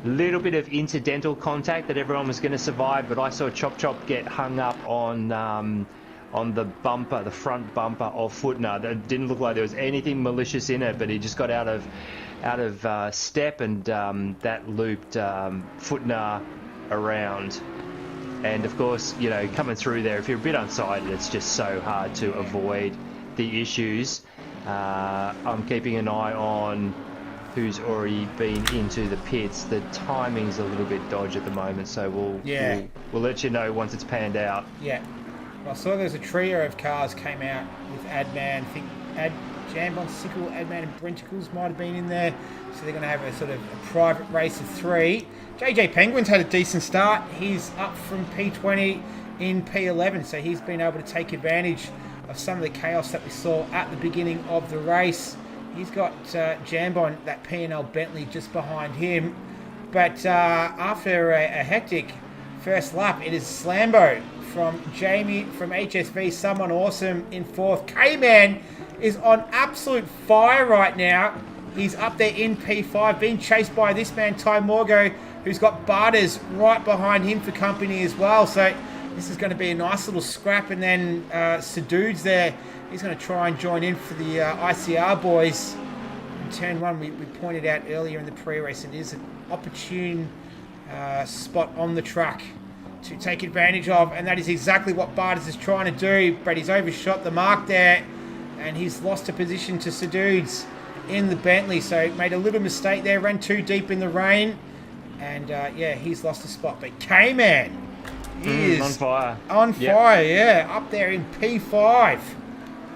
little bit of incidental contact that everyone was going to survive, but I saw Chop Chop get hung up on the bumper, the front bumper of Footner. That didn't look like there was anything malicious in it, but he just got out of step, and that looped Footner around. And of course, you know, coming through there, if you're a bit unsighted, it's just so hard to avoid the issues. I'm keeping an eye on who's already been into the pits. The timing's a little bit dodgy at the moment, so we'll let you know once it's panned out. Yeah. Well, I saw there was a trio of cars came out with Adman. I think Jambon, Sickle, Adman and Brenticles might have been in there. So they're going to have a sort of a private race of 3. JJ Penguin's had a decent start. He's up from P20 in P11, so he's been able to take advantage of some of the chaos that we saw at the beginning of the race. He's got Jambon, that P&L Bentley, just behind him. But after a hectic first lap, it is Slambo from Jamie from HSV, someone awesome in 4th. K-Man is on absolute fire right now. He's up there in P5, being chased by this man, Ty Morgo, who's got Barters right behind him for company as well. So this is going to be a nice little scrap. And then Sadude's there. He's going to try and join in for the ICR boys. In turn 1, we pointed out earlier in the pre-race, it is an opportune spot on the track to take advantage of, and that is exactly what Barters is trying to do, but he's overshot the mark there, and he's lost a position to Sadude's in the Bentley, so made a little mistake there, ran too deep in the rain, and yeah, he's lost a spot. But K-Man is on fire. On fire, yeah, up there in P5.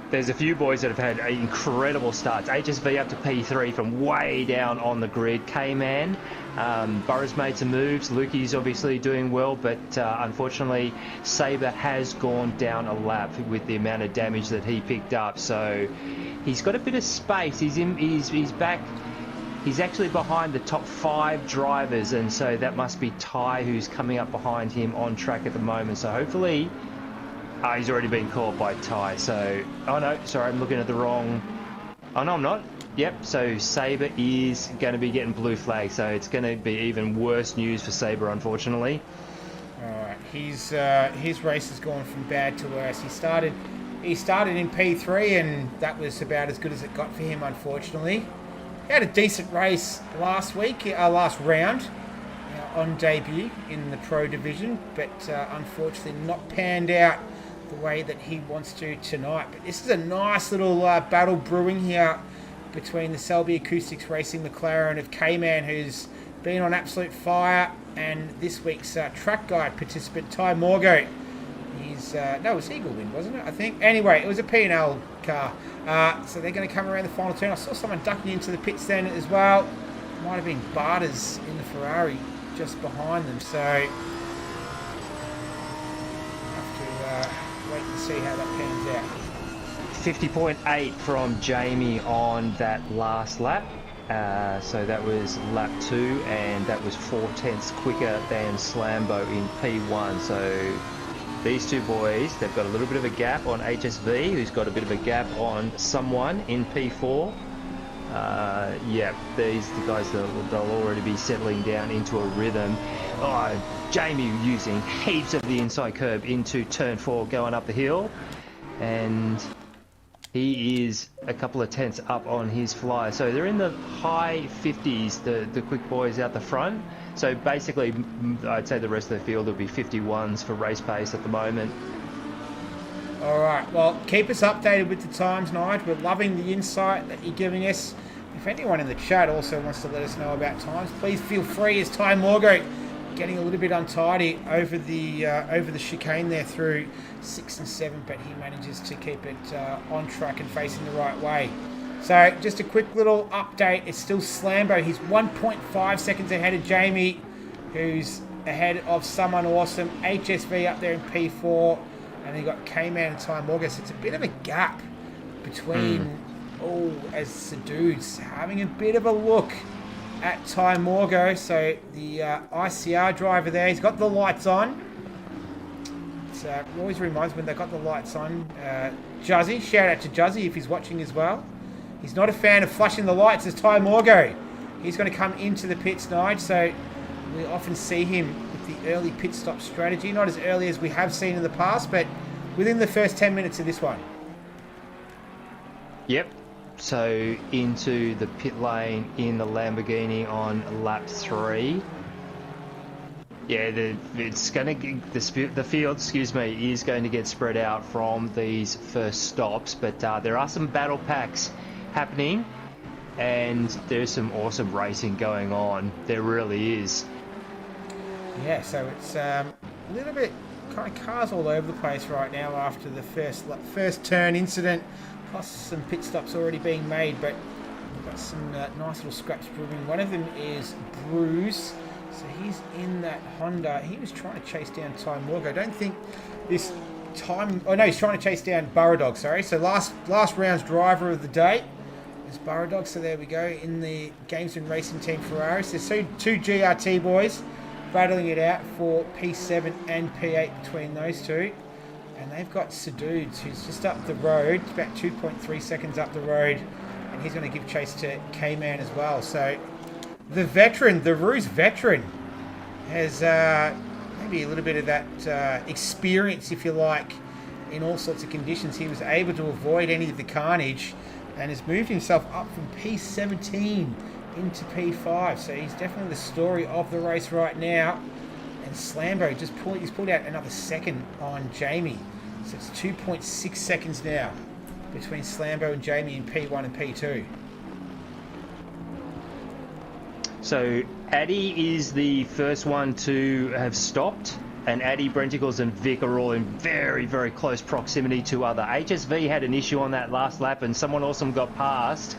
There's a few boys that have had incredible starts. HSV up to P3 from way down on the grid. K-Man, Burroughs made some moves. Lukey's obviously doing well, but unfortunately, Sabre has gone down a lap with the amount of damage that he picked up. So he's got a bit of space. He's back. He's actually behind the top 5 drivers, and so that must be Ty who's coming up behind him on track at the moment. So hopefully. He's already been caught by Ty, so... Oh no, sorry, I'm looking at the wrong... Oh no, I'm not. Yep, so Sabre is going to be getting blue flag, so it's going to be even worse news for Sabre, unfortunately. Alright, his race has gone from bad to worse. He started in P3, and that was about as good as it got for him, unfortunately. He had a decent race last round, on debut in the Pro Division, but unfortunately not panned out the way that he wants to tonight. But this is a nice little battle brewing here between the Selby Acoustics Racing McLaren of K-Man, who's been on absolute fire, and this week's track guide participant Ty Morgo. He's was no, it was Eagle Wind, wasn't it? I think. Anyway, it was a P&L car. So they're going to come around the final turn. I saw someone ducking into the pits then as well. Might have been Barters in the Ferrari just behind them. So have to wait and see how that pans out. 50.8 from Jamie on that last lap. So that was lap 2, and that was 4/10 quicker than Slambo in P1. So these two boys, they've got a little bit of a gap on HSV, who's got a bit of a gap on someone in P4. Yeah, the guys, they'll already be settling down into a rhythm. Jamie using heaps of the inside curb into turn 4 going up the hill, and he is a couple of tenths up on his fly. So they're in the high 50s, the quick boys out the front. So basically, I'd say the rest of the field will be 51s for race pace at the moment. All right, well, keep us updated with the times, Nige. We're loving the insight that you're giving us. If anyone in the chat also wants to let us know about times, please feel free. As Ty Morgo getting a little bit untidy over the chicane there through 6 and 7, but he manages to keep it on track and facing the right way. So just a quick little update. It's still Slambo. He's 1.5 seconds ahead of Jamie, who's ahead of Someone Awesome. HSV up there in P4, and then you got K-Man and Ty Morgo. So it's a bit of a gap between as the dudes having a bit of a look at Ty Morgo. So the ICR driver there, he's got the lights on. It always reminds me when they got the lights on. Juzzy, shout out to Juzzy if he's watching as well. He's not a fan of flashing the lights as Ty Morgo. He's going to come into the pits, Nige, so we often see him with the early pit stop strategy. Not as early as we have seen in the past, but within the first 10 minutes of this one. Yep. So into the pit lane in the Lamborghini on lap 3. Yeah, the field, is going to get spread out from these first stops, but there are some battle packs happening, and there's some awesome racing going on. There really is. Yeah, so it's a little bit kind of cars all over the place right now after the first turn incident. Plus some pit stops already being made, but we've got some nice little scraps brewing. One of them is Bruce, so he's in that Honda. He was trying to chase down Ty Morgo. I don't think this time... Oh no, he's trying to chase down Burradog, sorry. So last round's driver of the day is Burradog. So there we go, in the Games and Racing Team Ferrari. So two GRT boys battling it out for P7 and P8 between those two. And they've got Sadudes, who's just up the road, about 2.3 seconds up the road, and he's going to give chase to K-Man as well. So the veteran, the Ruse veteran, has maybe a little bit of that experience, if you like, in all sorts of conditions. He was able to avoid any of the carnage and has moved himself up from P17 into P5. So he's definitely the story of the race right now. And Slambo he's pulled out another second on Jamie. So it's 2.6 seconds now between Slambo and Jamie in P1 and P2. So Addy is the first one to have stopped, and Addy, Brenticles and Vic are all in very, very close proximity to other. HSV had an issue on that last lap, and Someone Awesome got past,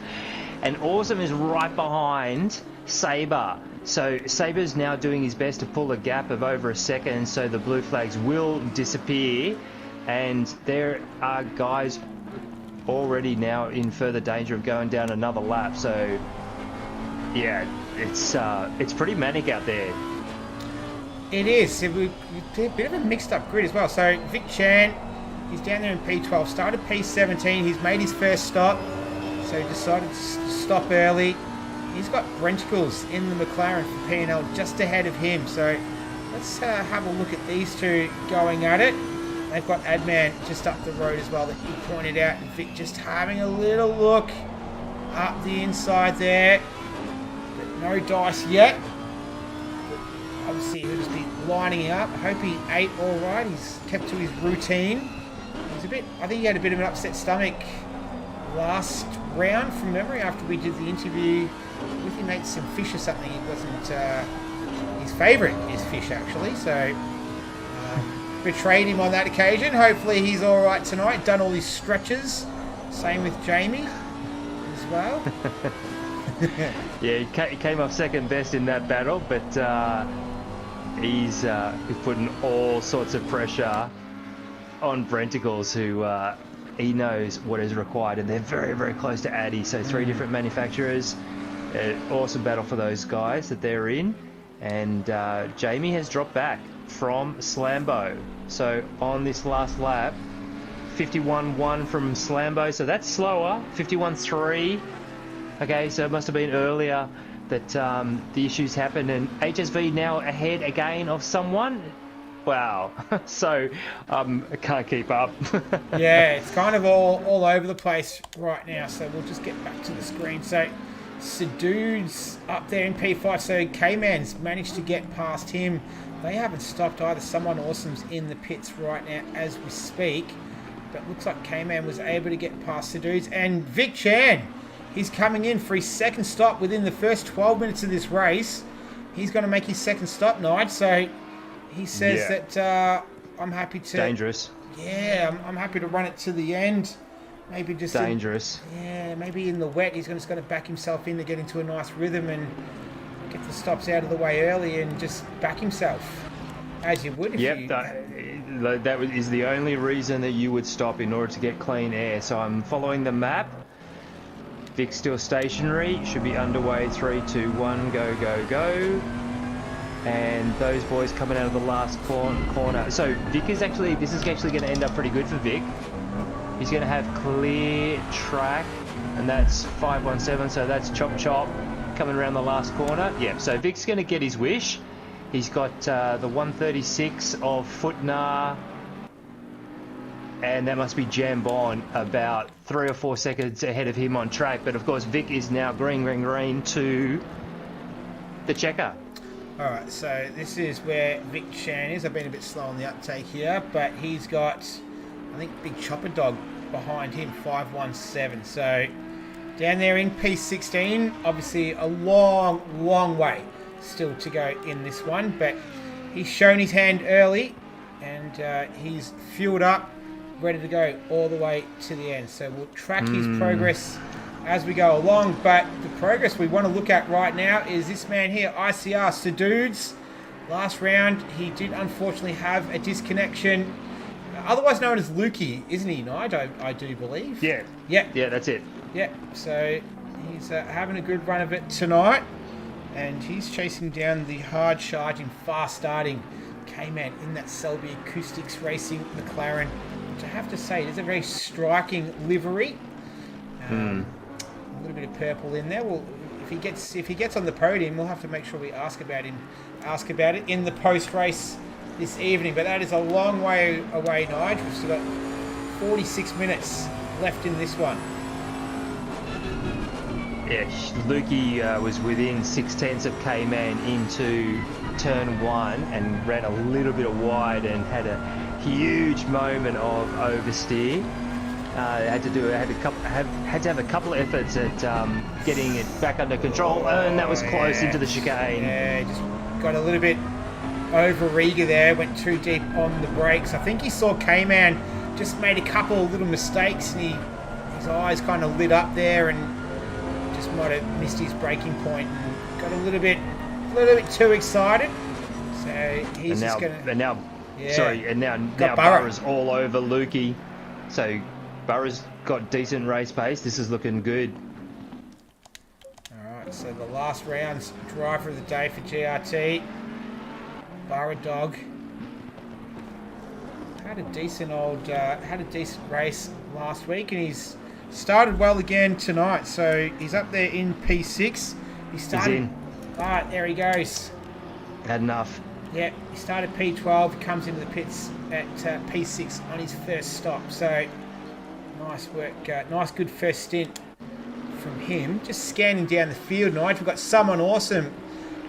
and Awesome is right behind Sabre. So Saber's now doing his best to pull a gap of over a second, so the blue flags will disappear, and there are guys already now in further danger of going down another lap. So yeah, it's pretty manic out there. It is. It's a bit of a mixed up grid as well. So Vic Chan, he's down there in P12, started P17, he's made his first stop, so he decided to stop early. He's got Brenticles in the McLaren for P&L just ahead of him. So let's have a look at these two going at it. They've got Adman just up the road as well that you pointed out. And Vic just having a little look up the inside there. But no dice yet. But obviously he'll just be lining up. I hope he ate all right. He's kept to his routine. I think he had a bit of an upset stomach last round from memory after we did the interview with him. Ate some fish or something. It wasn't his favourite is fish actually, so betrayed him on that occasion. Hopefully he's all right tonight. Done all his stretches. Same with Jamie as well. Yeah, he came off second best in that battle, but he's putting all sorts of pressure on Brenticles, who he knows what is required, and they're very, very close to Addy. So 3 different manufacturers. Awesome battle for those guys that they're in. And Jamie has dropped back from Slambo. So on this last lap, 51.1 from Slambo. So that's slower. 51.3. Okay, so it must have been earlier that the issues happened, and HSV now ahead again of someone. Wow. So I can't keep up. Yeah, it's kind of all over the place right now. So we'll just get back to the screen. So Sadude's up there in P5. So K-Man's managed to get past him. They haven't stopped either. Someone Awesome's in the pits right now as we speak. But looks like K-Man was able to get past Sadude's. And Vic Chan, he's coming in for his second stop within the first 12 minutes of this race. He's going to make his second stop, Nige. So he says that I'm happy to... Dangerous. Yeah, I'm happy to run it to the end. Maybe just... Dangerous. Maybe in the wet, he's just going to back himself in to get into a nice rhythm and get the stops out of the way early and just back himself. As you would if you... That is the only reason that you would stop, in order to get clean air. So I'm following the map. Vic's still stationary. Should be underway. 3, 2, 1. Go, go, go. And those boys coming out of the last corner. So Vic is actually... This is actually going to end up pretty good for Vic. He's going to have clear track. And that's 517. So that's Chop Chop coming around the last corner. Yeah, so Vic's going to get his wish. He's got the 136 of Footnar, and that must be Jambon about 3 or 4 seconds ahead of him on track. But of course, Vic is now green to the checker. All right, so this is where Vic Chan is. I've been a bit slow on the uptake here, but he's got, I think, Big Chopper Dog behind him, 517. So down there in P16, obviously a long way still to go in this one, but he's shown his hand early, and he's fueled up, ready to go all the way to the end. So we'll track his progress as we go along, but the progress we want to look at right now is this man here, ICR Sadudes. Last round, he did unfortunately have a disconnection, otherwise known as Lukey, isn't he, Nige? I do believe. Yeah, that's it. Yeah, so he's having a good run of it tonight. And he's chasing down the hard-charging, fast-starting K-Man in that Selby Acoustics Racing McLaren, which I have to say, it is a very striking livery. A little bit of purple in there. Well, if he gets on the podium, we'll have to make sure we ask about it in the post-race this evening. But that is a long way away, Nige. We've still got 46 minutes left in this one. Yeah, Lukey was within 6/10 of K-Man into turn 1 and ran a little bit wide and had a huge moment of oversteer. Had to have a couple of efforts at getting it back under control, and that was close into the chicane. Yeah, just got a little bit over eager there, went too deep on the brakes. I think he saw K-Man just made a couple of little mistakes, and his eyes kind of lit up there and might have missed his braking point and got a little bit too excited. So he's just going to... And now Burra's all over Lukey. So Burra's got decent race pace. This is looking good. Alright, so the last round's driver of the day for GRT. Burra Dog. Had a decent race last week, and he's started well again tonight, so he's up there in P6. He's in. Alright, there he goes. Had enough. Yeah, he started P12, comes into the pits at P6 on his first stop. So, nice work, nice good first stint from him. Just scanning down the field, Nige. We've got Someone Awesome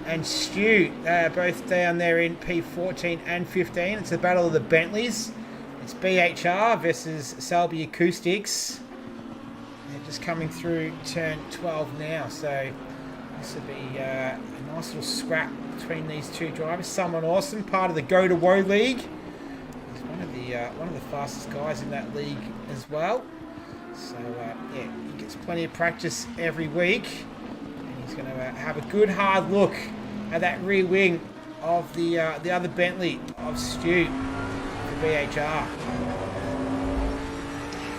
and Stu, both down there in P14 and 15. It's the battle of the Bentleys. It's BHR versus Selby Acoustics. Just coming through turn 12 now, so this will be a nice little scrap between these two drivers. Someone Awesome, part of the Go to Woe League. one of the fastest guys in that league as well. So yeah, he gets plenty of practice every week, and he's going to have a good hard look at that rear wing of the other Bentley of Stu for VHR.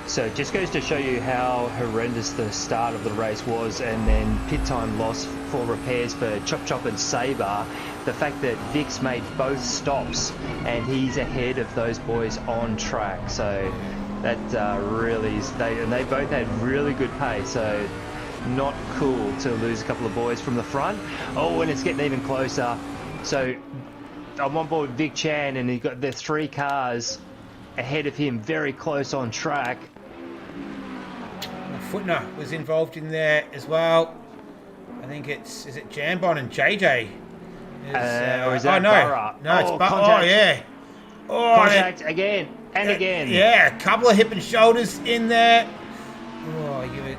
So it just goes to show you how horrendous the start of the race was, and then pit time loss for repairs for Chop Chop and Sabre. The fact that Vic's made both stops and he's ahead of those boys on track. So that really is, they both had really good pace. So not cool to lose a couple of boys from the front. Oh, and it's getting even closer. So I'm on board with Vic Chan, and he got the 3 cars ahead of him, very close on track. Footner was involved in there as well. I think is it Jambon and JJ? Or is that Burra? No, it's Oh, yeah. Oh, Contact again and again. Yeah, a couple of hip and shoulders in there. Oh, you were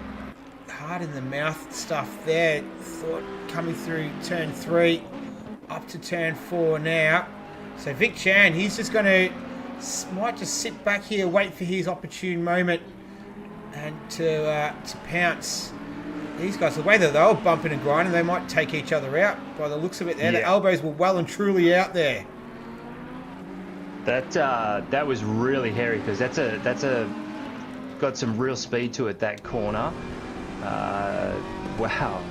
hard in the mouth stuff there. Thought coming through turn 3 up to turn 4 now. So Vic Chan, he's just going to might just sit back here, wait for his opportune moment, and to pounce. These guys, the way that they were bumping and grinding, they might take each other out by the looks of it there. Yeah. The elbows were well and truly out there. That was really hairy, because that's got some real speed to it, that corner. Wow.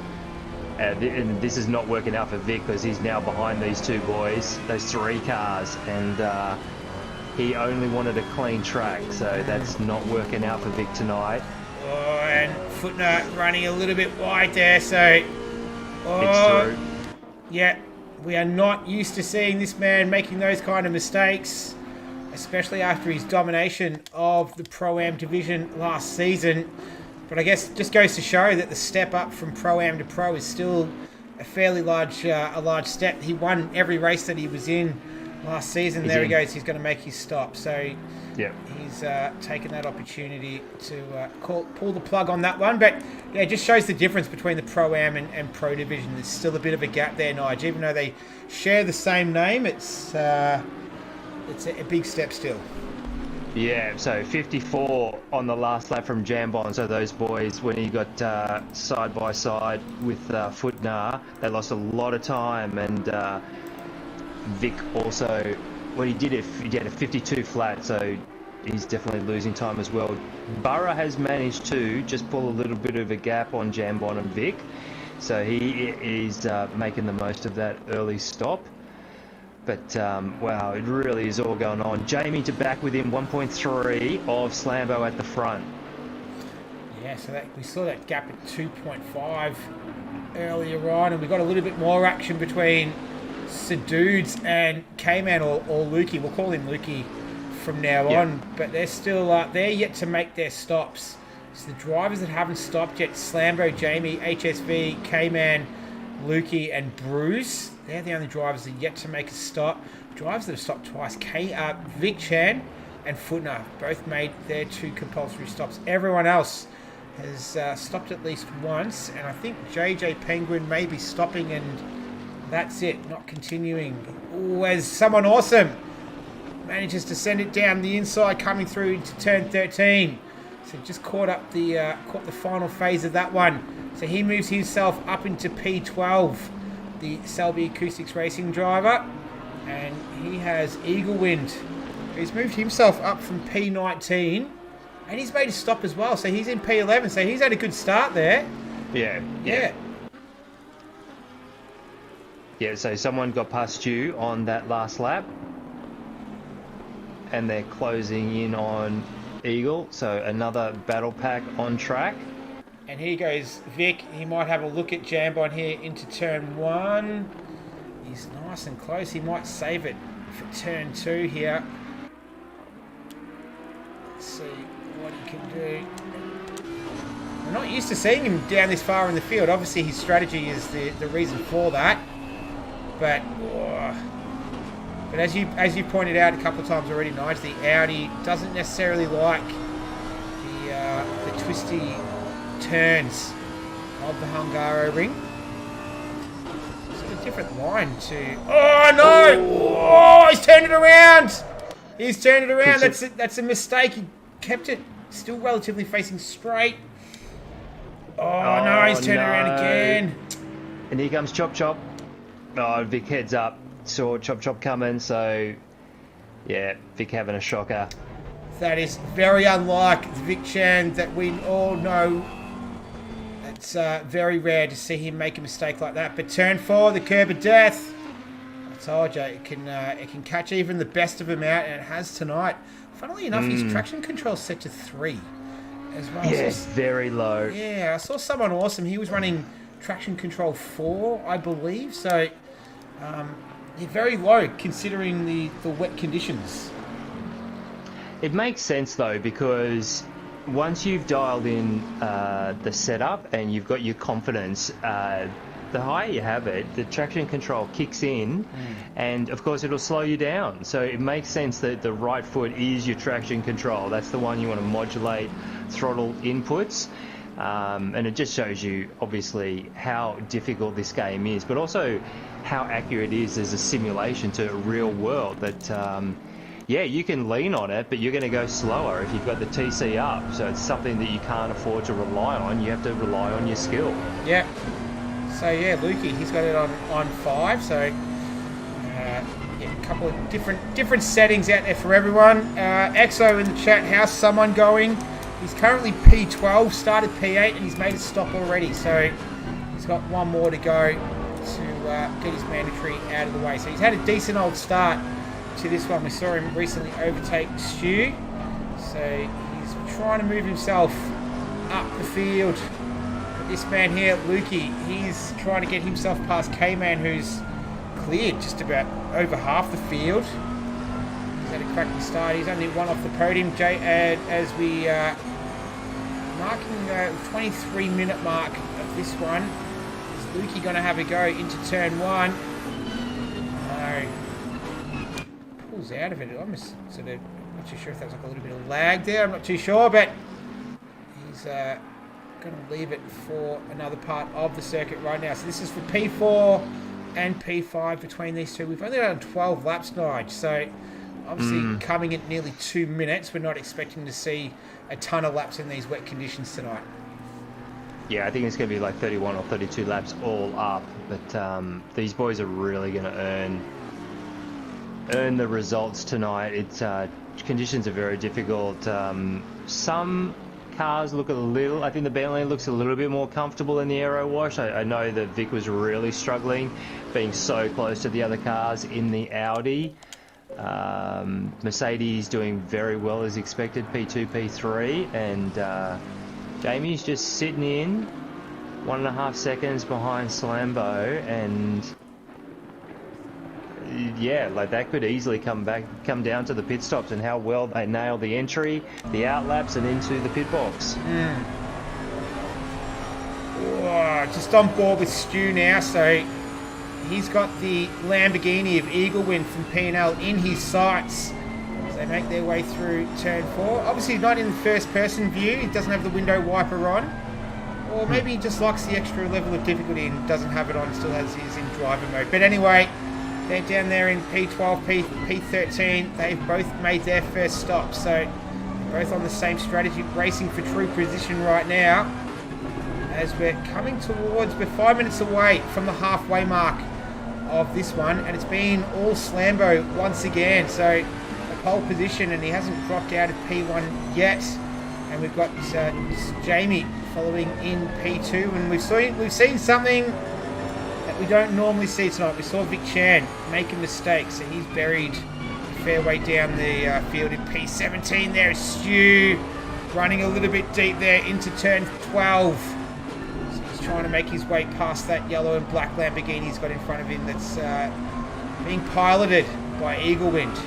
And this is not working out for Vic, because he's now behind these 2 boys, those 3 cars, and he only wanted a clean track, so that's not working out for Vic tonight. Oh, and Footner running a little bit wide there, so... Oh, it's through. Yeah, we are not used to seeing this man making those kind of mistakes, especially after his domination of the Pro-Am division last season. But I guess it just goes to show that the step up from Pro-Am to Pro is still a fairly large step. He won every race that he was in last season. There he goes. He's going to make his stop. So yeah, he's taken that opportunity to pull the plug on that one. But yeah, it just shows the difference between the Pro-Am and Pro division. There's still a bit of a gap there, Nige. Even though they share the same name, it's a big step still. Yeah, so 54 on the last lap from Jambon. So those boys, when he got side by side with Footnar, they lost a lot of time. And Vic also, well, he had a 52 flat, so he's definitely losing time as well. Burra has managed to just pull a little bit of a gap on Jambon and Vic, so he is making the most of that early stop. But wow, it really is all going on. Jamie to back with him, 1.3 of Slambo at the front. Yeah, so we saw that gap at 2.5 earlier on, and we got a little bit more action between Sadudes and K-Man or Lukey. We'll call him Lukey from now on, but they're still they're yet to make their stops. So the drivers that haven't stopped yet, Slambo, Jamie, HSV, K-Man, Lukey and Bruce, they're the only drivers that are yet to make a stop. Drivers that have stopped twice, Vic Chan and Footner, both made their 2 compulsory stops. Everyone else has stopped at least once, and I think JJ Penguin may be stopping, and that's it, not continuing. Ooh, as someone awesome manages to send it down the inside, coming through into turn 13. So just caught the final phase of that one. So he moves himself up into P12, the Selby Acoustics Racing driver, and he has Eagle Wind. He's moved himself up from P19, and he's made a stop as well. So he's in P11. So he's had a good start there. Yeah. So someone got past you on that last lap, and they're closing in on Eagle. So another battle pack on track. And here goes Vic. He might have a look at Jambon here into turn 1. He's nice and close. He might save it for turn 2 here. Let's see what he can do. We're not used to seeing him down this far in the field. Obviously his strategy is the reason for that. But as you pointed out a couple of times already, Nige, the Audi doesn't necessarily like the twisty turns of the Hungaroring. It's a different line to... Oh, no! Oh, he's turned it around! He's turned it around. That's a mistake. He kept it still relatively facing straight. Oh no, he's turned around again. And here comes Chop Chop. Oh, Vic heads up. Saw Chop Chop coming, so yeah, Vic having a shocker. That is very unlike Vic Chan that we all know. It's very rare to see him make a mistake like that. But turn 4, the curb of death. I told you, it can catch even the best of them out, and it has tonight. Funnily enough, his traction control set to 3 as well. Yes, very low. Yeah, I saw someone awesome. He was running traction control 4, I believe. So, very low considering the wet conditions. It makes sense though, because once you've dialed in the setup and you've got your confidence, the higher you have it, the traction control kicks in, and of course it'll slow you down. So it makes sense that the right foot is your traction control. That's the one you want to modulate throttle inputs. And it just shows you obviously how difficult this game is, but also how accurate it is as a simulation to a real world. That yeah, you can lean on it, but you're going to go slower if you've got the TC up. So it's something that you can't afford to rely on. You have to rely on your skill. Yeah. So yeah, Lukey, he's got it on 5. So yeah, a couple of different settings out there for everyone. Exo in the chat, how's someone going? He's currently P12, started P8, and he's made a stop already. So he's got one more to go to get his mandatory out of the way. So he's had a decent old start to this one. We saw him recently overtake Stu. So he's trying to move himself up the field. But this man here, Lukey, he's trying to get himself past K-Man, who's cleared just about over half the field. He's had a cracking start. He's only one off the podium. As we marking the 23-minute mark of this one. Is Lukey going to have a go into turn 1? No. Pulls out of it. I'm not too sure if that was like a little bit of lag there. I'm not too sure, but he's going to leave it for another part of the circuit right now. So this is for P4 and P5 between these two. We've only done 12 laps, Nige. So obviously coming at nearly 2 minutes, we're not expecting to see a ton of laps in these wet conditions tonight. Yeah, I think it's going to be like 31 or 32 laps all up. But these boys are really going to earn the results tonight. It's conditions are very difficult. Some cars look a little, I think the Bentley looks a little bit more comfortable in the aero wash. I know that Vic was really struggling being so close to the other cars in the Audi. Mercedes doing very well as expected, P2, P3, and Jamie's just sitting in 1.5 seconds behind Slambo, and yeah, like that could easily come down to the pit stops and how well they nail the entry, the out laps, and into the pit box. Oh, just on board with Stu now, so he's got the Lamborghini of Eaglewind from P&L in his sights as they make their way through turn 4. Obviously not in the first person view, he doesn't have the window wiper on, or maybe he just likes the extra level of difficulty and doesn't have it on, still has his in driver mode. But anyway, they're down there in P12, P13. They've both made their first stop, so they're both on the same strategy, racing for true position right now. As we're coming towards, we're 5 minutes away from the halfway mark of this one, and it's been all Slambo once again. So a pole position, and he hasn't dropped out of P1 yet. And we've got Jamie following in P2, and we've seen something that we don't normally see tonight. We saw Vic Chan make a mistake, so he's buried a fair way down the field in P17. There is Stu running a little bit deep there into turn 12. So he's trying to make his way past that yellow and black Lamborghini he's got in front of him that's being piloted by Eaglewind.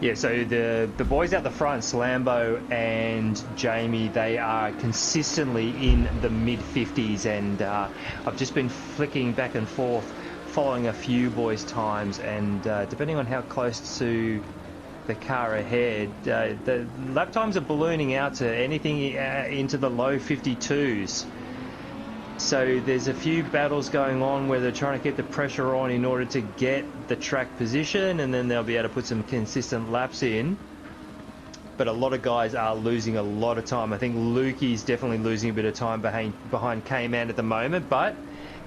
Yeah, so the boys out the front, Slambo and Jamie, they are consistently in the mid-50s, and I've just been flicking back and forth, following a few boys' times, and depending on how close to the car ahead, the lap times are ballooning out to anything into the low 52s. So there's a few battles going on where they're trying to keep the pressure on in order to get the track position, and then they'll be able to put some consistent laps in. But a lot of guys are losing a lot of time. I think Lukey's definitely losing a bit of time behind K-Man at the moment, but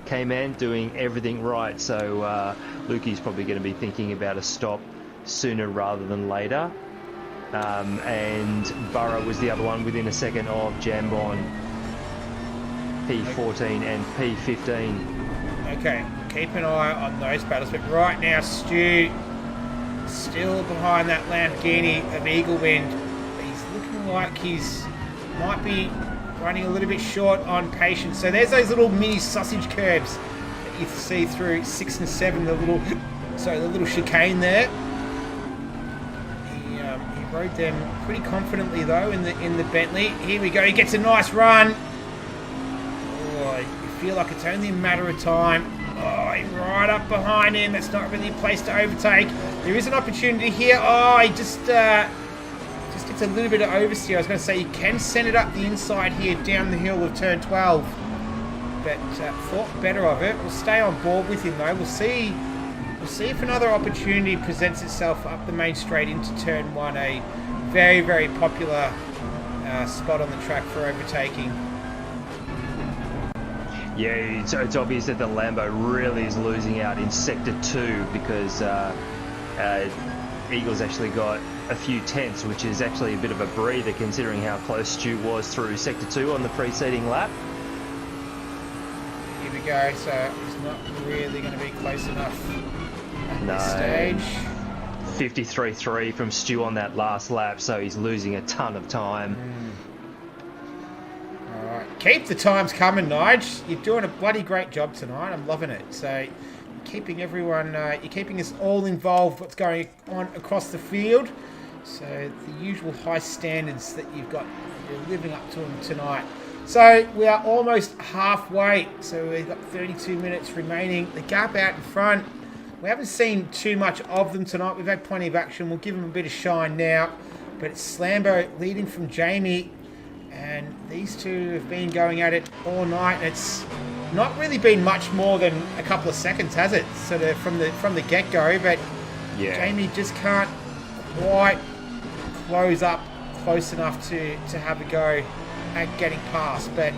K-Man doing everything right. So Lukey's probably going to be thinking about a stop sooner rather than later. And Burrow was the other one within a second of Jambon, P14 and P15. Okay, keep an eye on those battles. But right now, Stu still behind that Lamborghini of Eagle Wind. He's looking like he's might be running a little bit short on patience. So there's those little mini sausage curbs that you see through 6 and 7. The little chicane there. He rode them pretty confidently though in the Bentley. Here we go. He gets a nice run. Oh, you feel like it's only a matter of time. Oh, he's right up behind him. That's not really a place to overtake. There is an opportunity here. Oh, he just gets a little bit of oversteer. I was going to say, you can send it up the inside here, down the hill of turn 12. But thought better of it. We'll stay on board with him, though. We'll see if another opportunity presents itself up the main straight into turn 1. A very, very popular spot on the track for overtaking. Yeah, it's obvious that the Lambo really is losing out in Sector 2 because Eagle's actually got a few tenths, which is actually a bit of a breather considering how close Stu was through Sector 2 on the preceding lap. Here we go, so he's not really going to be close enough at this stage. 53.3 from Stu on that last lap, so he's losing a ton of time. Keep the times coming, Nige. You're doing a bloody great job tonight. I'm loving it. So you're keeping everyone, you're keeping us all involved what's going on across the field. So the usual high standards that you've got, you're living up to them tonight. So we are almost halfway. So we've got 32 minutes remaining. The gap out in front, we haven't seen too much of them tonight. We've had plenty of action. We'll give them a bit of shine now. But it's Slambo leading from Jamie. And these two have been going at it all night. And it's not really been much more than a couple of seconds, has it? Sort of from the get-go. But yeah, Jamie just can't quite close up close enough to have a go at getting past. But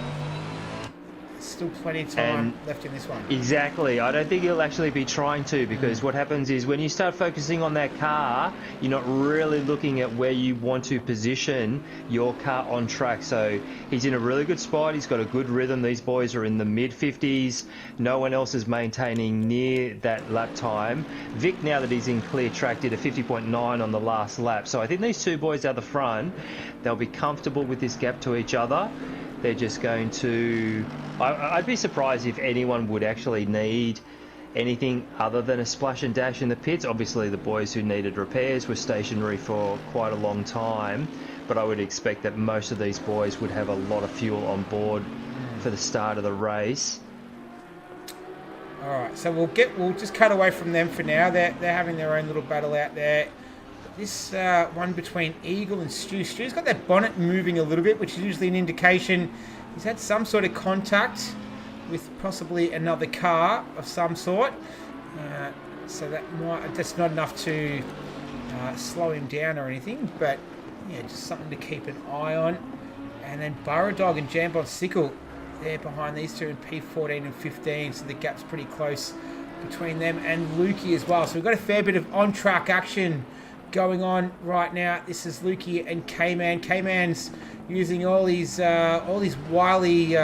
still plenty of time left in this one. Exactly. I don't think he'll actually be trying to, because what happens is when you start focusing on that car, you're not really looking at where you want to position your car on track. So he's in a really good spot. He's got a good rhythm. These boys are in the mid-50s. No one else is maintaining near that lap time. Vic, now that he's in clear track, did a 50.9 on the last lap. So I think these two boys out the front, they'll be comfortable with this gap to each other. They're just going to... I'd be surprised if anyone would actually need anything other than a splash and dash in the pits. Obviously, the boys who needed repairs were stationary for quite a long time, but I would expect that most of these boys would have a lot of fuel on board for the start of the race. All right, so we'll just cut away from them for now. They're having their own little battle out there. This one between Eagle and Stu. Stu's got that bonnet moving a little bit, which is usually an indication he's had some sort of contact with possibly another car of some sort. So that's not enough to slow him down or anything, but yeah, just something to keep an eye on. And then Burrow Dog and Jambon Sickle, they're behind these two in P14 and 15, so the gap's pretty close between them and Lukey as well. So we've got a fair bit of on-track action going on right now. This is Lukey and K-Man. K-Man's using all his wily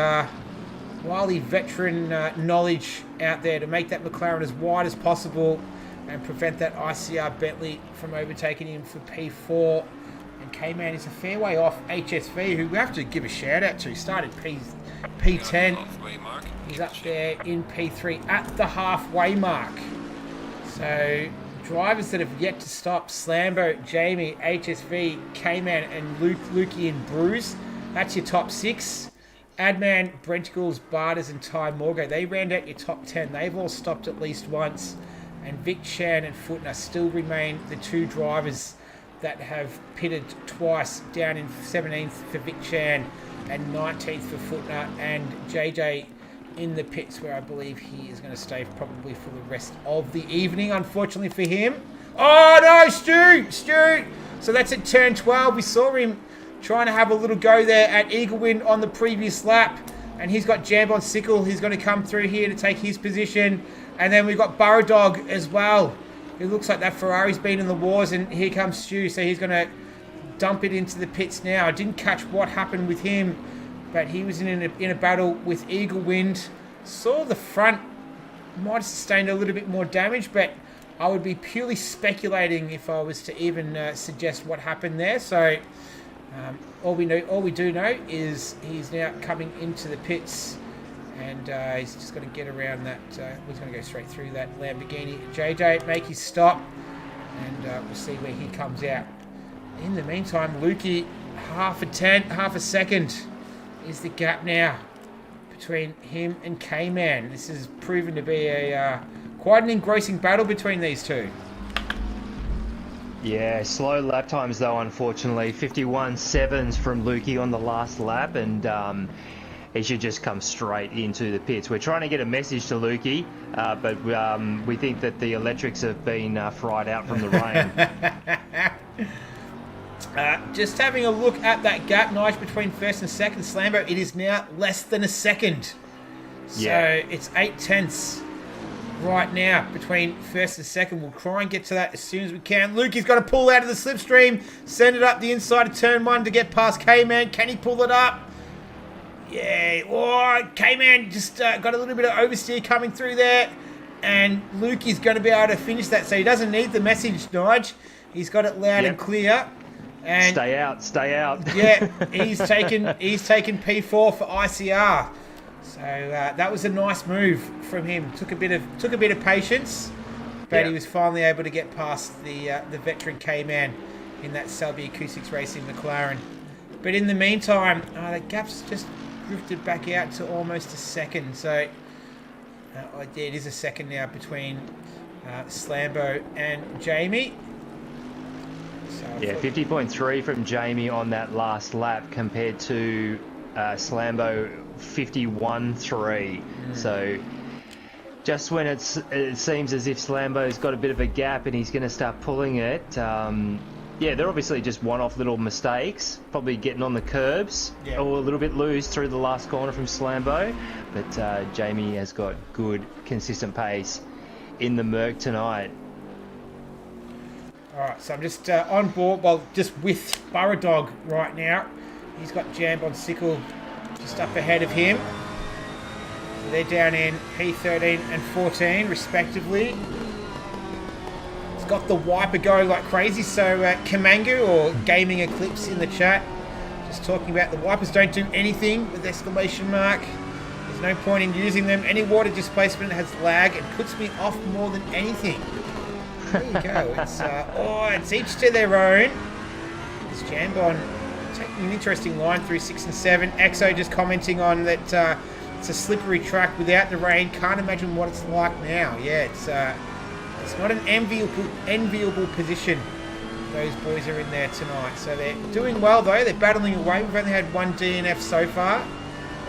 veteran knowledge out there to make that McLaren as wide as possible and prevent that ICR Bentley from overtaking him for P4. And K-Man is a fair way off HSV, who we have to give a shout out to. Started P10. He's up there in P3 at the halfway mark. So drivers that have yet to stop: Slambo, Jamie, HSV, K-Man, and Lukey and Bruce. That's your top 6. Adman, Brentigles, Barters, and Ty Morgan, they round out your top 10. They've all stopped at least once. And Vic Chan and Footner still remain the two drivers that have pitted twice, down in 17th for Vic Chan and 19th for Footner. And JJ in the pits, where I believe he is going to stay probably for the rest of the evening, unfortunately for him. Oh no, Stu! So that's at turn 12. We saw him trying to have a little go there at Eagle Wind on the previous lap. And he's got Jambon Sickle. He's going to come through here to take his position. And then we've got Burrow Dog as well. It looks like that Ferrari's been in the wars. And here comes Stu. So he's going to dump it into the pits now. I didn't catch what happened with him. But he was in a battle with Eagle Wind. Saw the front might have sustained a little bit more damage. But I would be purely speculating if I was to even suggest what happened there. So all we do know is he's now coming into the pits, and he's just going to get around that. He's going to go straight through that Lamborghini. JJ make his stop, and we'll see where he comes out. In the meantime, Lukey, half a second is the gap now between him and K-Man. This has proven to be a quite an engrossing battle between these two. Yeah, slow lap times though, unfortunately. 51.7s from Lukey on the last lap, and he should just come straight into the pits. We're trying to get a message to Lukey, but we think that the electrics have been fried out from the rain. Just having a look at that gap, Nige, between first and second, Slambo, it is now less than a second. So it's 0.8 right now between first and second. We'll try and get to that as soon as we can. Lukey's got to pull out of the slipstream, send it up the inside of turn 1 to get past K-Man. Can he pull it up? Yeah. Oh, K-Man just got a little bit of oversteer coming through there, and Lukey's going to be able to finish that. So he doesn't need the message, Nige. He's got it loud and clear. And stay out. Yeah, he's taken P4 for ICR. So that was a nice move from him. Took a bit of patience, but he was finally able to get past the veteran K-Man in that Selby Acoustics Racing McLaren. But in the meantime, the gap's just drifted back out to almost a second. So it is a second now between Slambo and Jamie. So 50.3 from Jamie on that last lap compared to Slambo 51.3. So just when it seems as if Slambo's got a bit of a gap and he's going to start pulling it, they're obviously just one-off little mistakes, probably getting on the curbs or a little bit loose through the last corner from Slambo. But Jamie has got good, consistent pace in the Merc tonight. Alright, so I'm just on board, just with Burrow Dog right now. He's got Jambon Sickle just up ahead of him. So they're down in P13 and 14, respectively. He's got the wiper going like crazy, so Kamangu or Gaming Eclipse in the chat, just talking about the wipers don't do anything with exclamation mark. There's no point in using them. Any water displacement has lag. It puts me off more than anything. There you go. It's each to their own. It's Jambon taking an interesting line through 6 and 7. Exo just commenting on that it's a slippery track without the rain. Can't imagine what it's like now. Yeah, it's not an enviable position. Those boys are in there tonight. So they're doing well though. They're battling away. We've only had one DNF so far.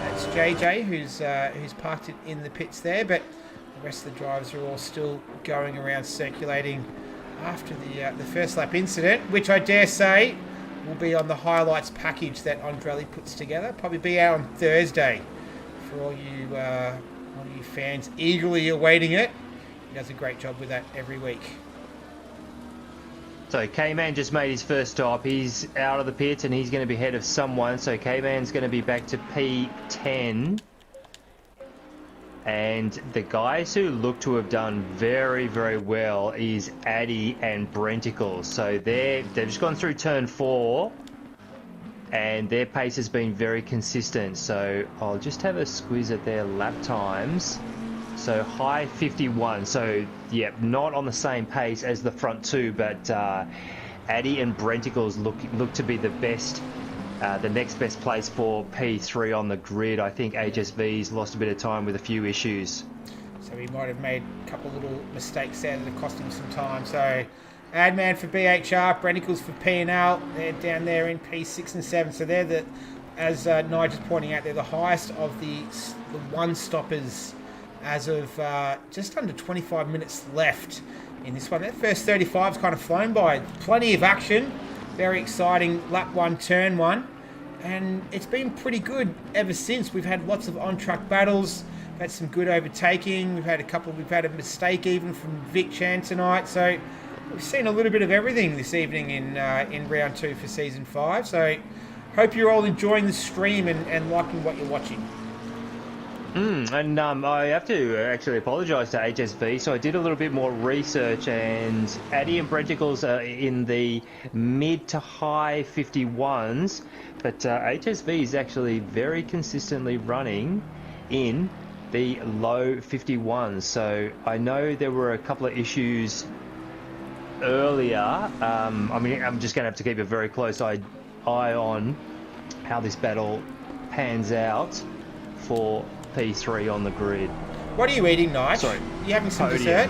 That's JJ who's parked it in the pits there, but the rest of the drivers are all still going around circulating after the first lap incident, which I dare say will be on the highlights package that Andrelli puts together. Probably be out on Thursday for all you fans eagerly awaiting it. He does a great job with that every week. So K-Man just made his first stop. He's out of the pits and he's going to be ahead of someone. So K-Man's going to be back to P10. And the guys who look to have done very, very well is Addy and Brenticles. So they've just gone through turn 4 and their pace has been very consistent. So I'll just have a squeeze at their lap times. So high 51. So yeah, not on the same pace as the front two, but Addy and Brenticles look to be the best. The next best place for P3 on the grid. I think HSV's lost a bit of time with a few issues. So he might have made a couple of little mistakes there that have cost him some time. So Adman for BHR, Brenticles for P&L. They're down there in P6 and 7. So they're the as Nigel's pointing out, they're the highest of the one-stoppers as of just under 25 minutes left in this one. That first 35's kind of flown by. Plenty of action. Very exciting lap 1, turn 1. And it's been pretty good ever since. We've had lots of on-track battles. We've had some good overtaking. We've had a mistake even from Vic Chan tonight. So we've seen a little bit of everything this evening in round 2 for season 5. So hope you're all enjoying the stream and liking what you're watching. And I have to actually apologise to HSV. So I did a little bit more research, and Addy and Brenticles are in the mid to high 51s, but HSV is actually very consistently running in the low 51s. So I know there were a couple of issues earlier. I'm just going to have to keep a very close eye on how this battle pans out for P3 on the grid. What are you eating, Nige? Sorry. You having some Podium. dessert?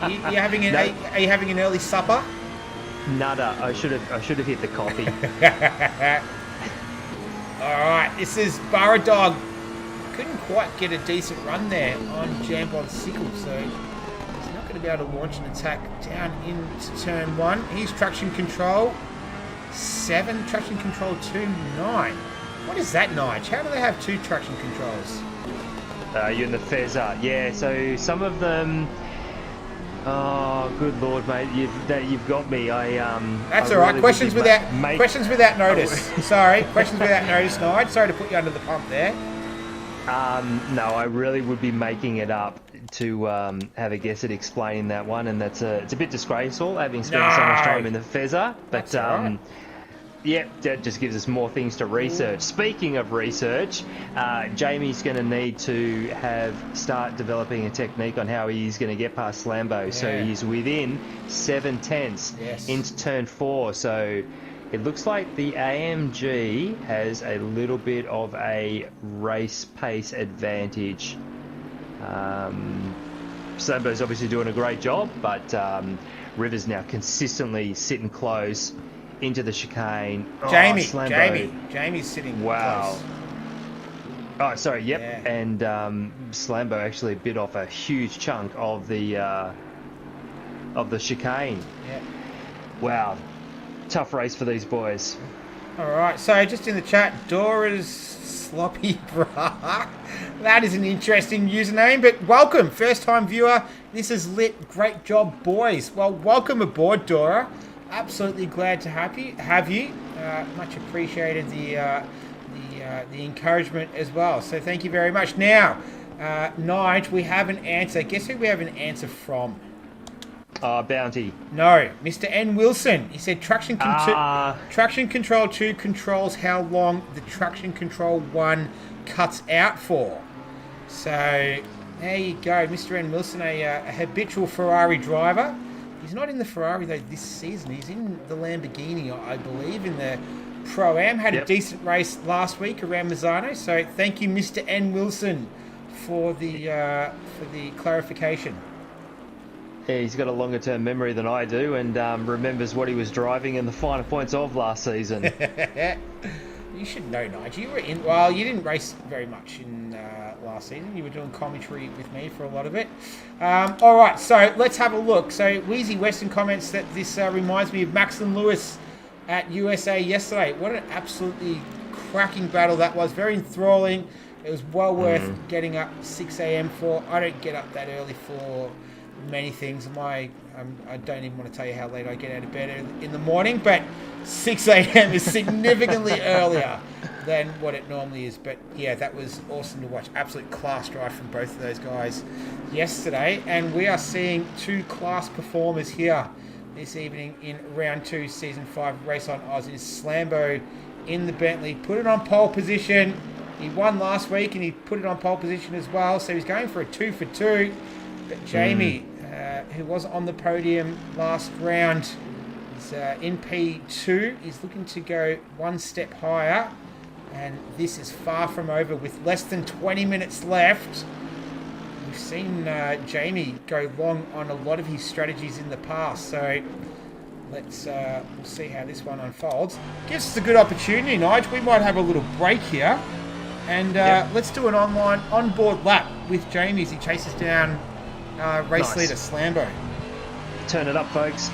Are you having an early supper? Nada. I should have hit the coffee. All right, this is Baradog. Couldn't quite get a decent run there on Jambon Sickle, so he's not going to be able to launch an attack down into turn 1. Here's traction control 7, traction control 2, 9. What is that, Nige? How do they have 2 traction controls? You're in the Fezzer. Yeah, so some of them... Oh, good lord, mate. You've got me. That's all right. Questions without notice. Sorry. Questions without notice, Nige. Sorry to put you under the pump there. No, I really would be making it up to have a guess at explaining that one, and it's a bit disgraceful having spent so much time in the Fezzer. But right. Yeah, that just gives us more things to research. Speaking of research, Jamie's going to need to start developing a technique on how he's going to get past Slambo. Yeah. So he's within 7/10 into turn 4. So it looks like the AMG has a little bit of a race pace advantage. Slambo's obviously doing a great job, but River's now consistently sitting close into the chicane. Jamie's sitting close. Oh, sorry, yep. Yeah. And Slambo actually bit off a huge chunk of the chicane. Yeah. Wow. Tough race for these boys. All right, so just in the chat, Dora's Sloppy Bra. That is an interesting username, but welcome, first-time viewer. This is lit. Great job, boys. Well, welcome aboard, Dora. Absolutely glad to have you. Much appreciated the encouragement as well. So thank you very much. Now, Nige, we have an answer. Guess who we have an answer from? Bounty. No, Mr. N. Wilson. He said traction control 2 controls how long the traction control 1 cuts out for. So there you go, Mr. N. Wilson, a habitual Ferrari driver. He's not in the Ferrari though this season. He's in the Lamborghini, I believe, in the Pro-Am. Had a decent race last week around Mazzano. So thank you, Mr. N. Wilson, for the clarification. Yeah, he's got a longer term memory than I do, and remembers what he was driving in the finer points of last season. You should know, Nigel. You didn't race very much in last season. You were doing commentary with me for a lot of it. All right, so let's have a look. So Wheezy Weston comments that this reminds me of Max and Lewis at USA yesterday. What an absolutely cracking battle that was. Very enthralling. It was well worth getting up 6 a.m. for. I don't get up that early for many things. I don't even want to tell you how late I get out of bed in the morning, but 6 a.m. is significantly earlier than what it normally is. But yeah, that was awesome to watch. Absolute class drive from both of those guys yesterday, and we are seeing 2 class performers here this evening in round 2, season 5 Race on Oz. Is Slambo in the Bentley, put it on pole position. He won last week and he put it on pole position as well, so he's going for a 2 for 2. But Jamie, who was on the podium last round, is in P2. He's looking to go one step higher, and this is far from over with less than 20 minutes left. We've seen Jamie go long on a lot of his strategies in the past, so we'll see how this one unfolds. Gives us a good opportunity, Nige. We might have a little break here. And let's do an onboard lap with Jamie as he chases down race leader Slambo. Turn it up, folks.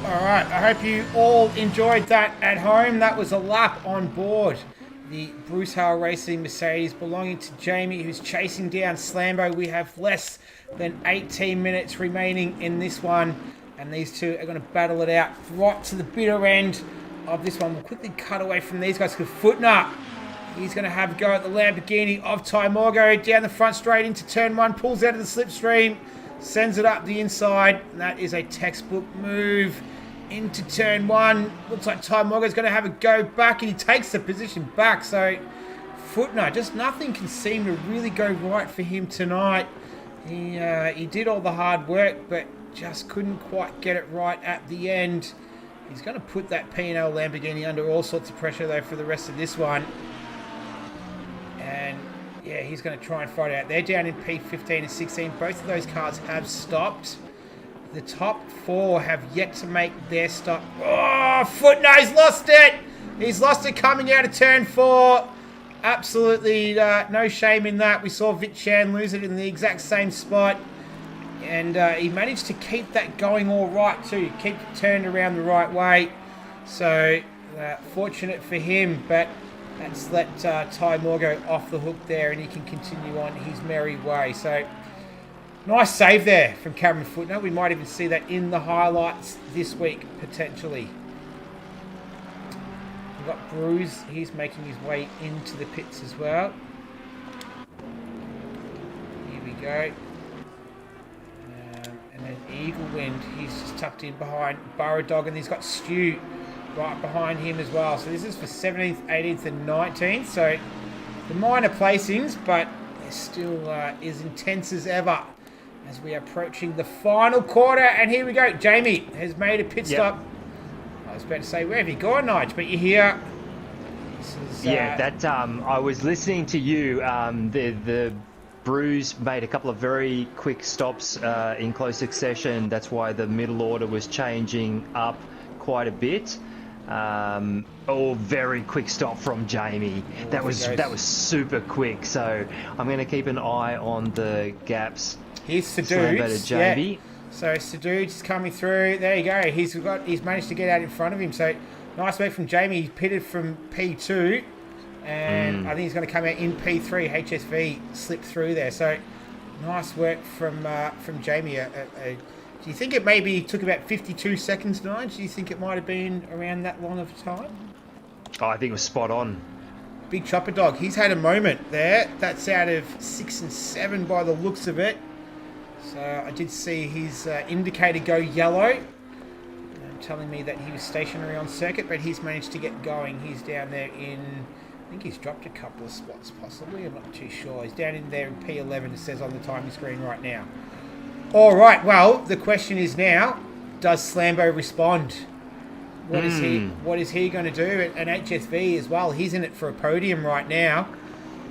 Alright, I hope you all enjoyed that at home. That was a lap on board the Bruce Hale Racing Mercedes belonging to Jamie, who's chasing down Slambo. We have less than 18 minutes remaining in this one, and these two are going to battle it out right to the bitter end of this one. We'll quickly cut away from these guys because Footner, he's going to have a go at the Lamborghini of Ty Morgo down the front straight into turn one, pulls out of the slipstream, sends it up the inside, and that is a textbook move into turn one. Looks like Ty Morgan's going to have a go back, and he takes the position back. So Footner, just nothing can seem to really go right for him tonight. He did all the hard work, but just couldn't quite get it right at the end. He's going to put that P&L Lamborghini under all sorts of pressure, though, for the rest of this one. And yeah, he's going to try and fight it out. They're down in P15 and 16. Both of those cars have stopped. The top four have yet to make their stop. Oh, Footner, he's lost it. He's lost it coming out of turn four. Absolutely no shame in that. We saw Vic Chan lose it in the exact same spot. And he managed to keep that going all right too. Keep it turned around the right way. So fortunate for him, but that's let Ty Morgo off the hook there, and he can continue on his merry way. So nice save there from Cameron Footner. We might even see that in the highlights this week, potentially. We've got Bruce. He's making his way into the pits as well. Here we go. And then Eagle Wind, he's just tucked in behind Burrow Dog, and he's got Stu right behind him as well. So this is for 17th, 18th and 19th. So the minor placings, but they're still as intense as ever as we are approaching the final quarter. And here we go. Jamie has made a pit stop. I was about to say, where have you gone, Nige? But you're here. This is, I was listening to you. The Bruce made a couple of very quick stops in close succession. That's why the middle order was changing up quite a bit. Very quick stop from Jamie. That was super quick. So I'm going to keep an eye on the gaps. Here's Sadood. Jamie. Yeah. So Sadood's coming through. There you go. He's managed to get out in front of him. So nice work from Jamie. He pitted from P2, and I think he's going to come out in P3. HSV slipped through there. So nice work from Jamie. Do you think it maybe took about 52 seconds, Nige? Do you think it might have been around that long of a time? Oh, I think it was spot on. Big Chopper Dog. He's had a moment there. That's out of 6 and 7 by the looks of it. So I did see his indicator go yellow, telling me that he was stationary on circuit, but he's managed to get going. He's down there in, I think he's dropped a couple of spots possibly, I'm not too sure. He's down in there in P11, it says on the timing screen right now. All right, well, the question is now, does Slambo respond? What is he going to do? And HSV as well, he's in it for a podium right now.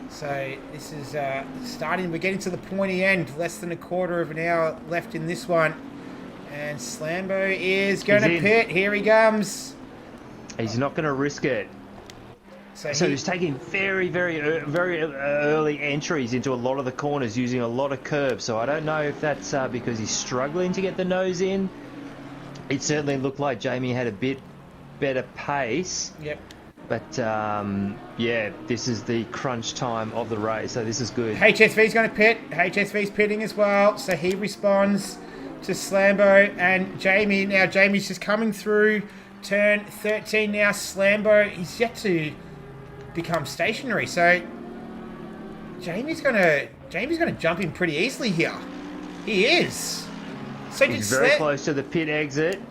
So this is starting, we're getting to the pointy end, less than a quarter of an hour left in this one. And Slambo is going to pit. Here he comes. He's not going to risk it. So he's taking very early entries into a lot of the corners, using a lot of curbs. So I don't know if that's because he's struggling to get the nose in. It certainly looked like Jamie had a bit better pace. Yep. But, yeah, this is the crunch time of the race, so this is good. HSV's going to pit. HSV's pitting as well, so he responds to Slambo and Jamie. Now, Jamie's just coming through turn 13 now. Slambo, he's yet to become stationary, so Jamie's going to jump in pretty easily here. He is. So he's very close to the pit exit.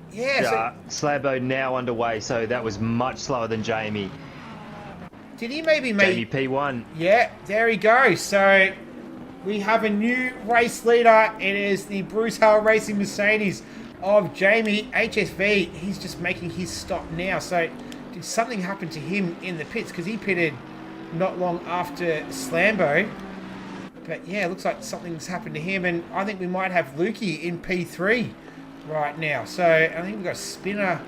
Yeah. Slambo now underway, so that was much slower than Jamie. Did he maybe make... Jamie P1. Yeah, there he goes. So we have a new race leader. It is the Bruce Hale Racing Mercedes of Jamie HSV. He's just making his stop now. So did something happen to him in the pits? Because he pitted not long after Slambo. But yeah, it looks like something's happened to him. And I think we might have Lukey in P3 right now. So I think we've got a spinner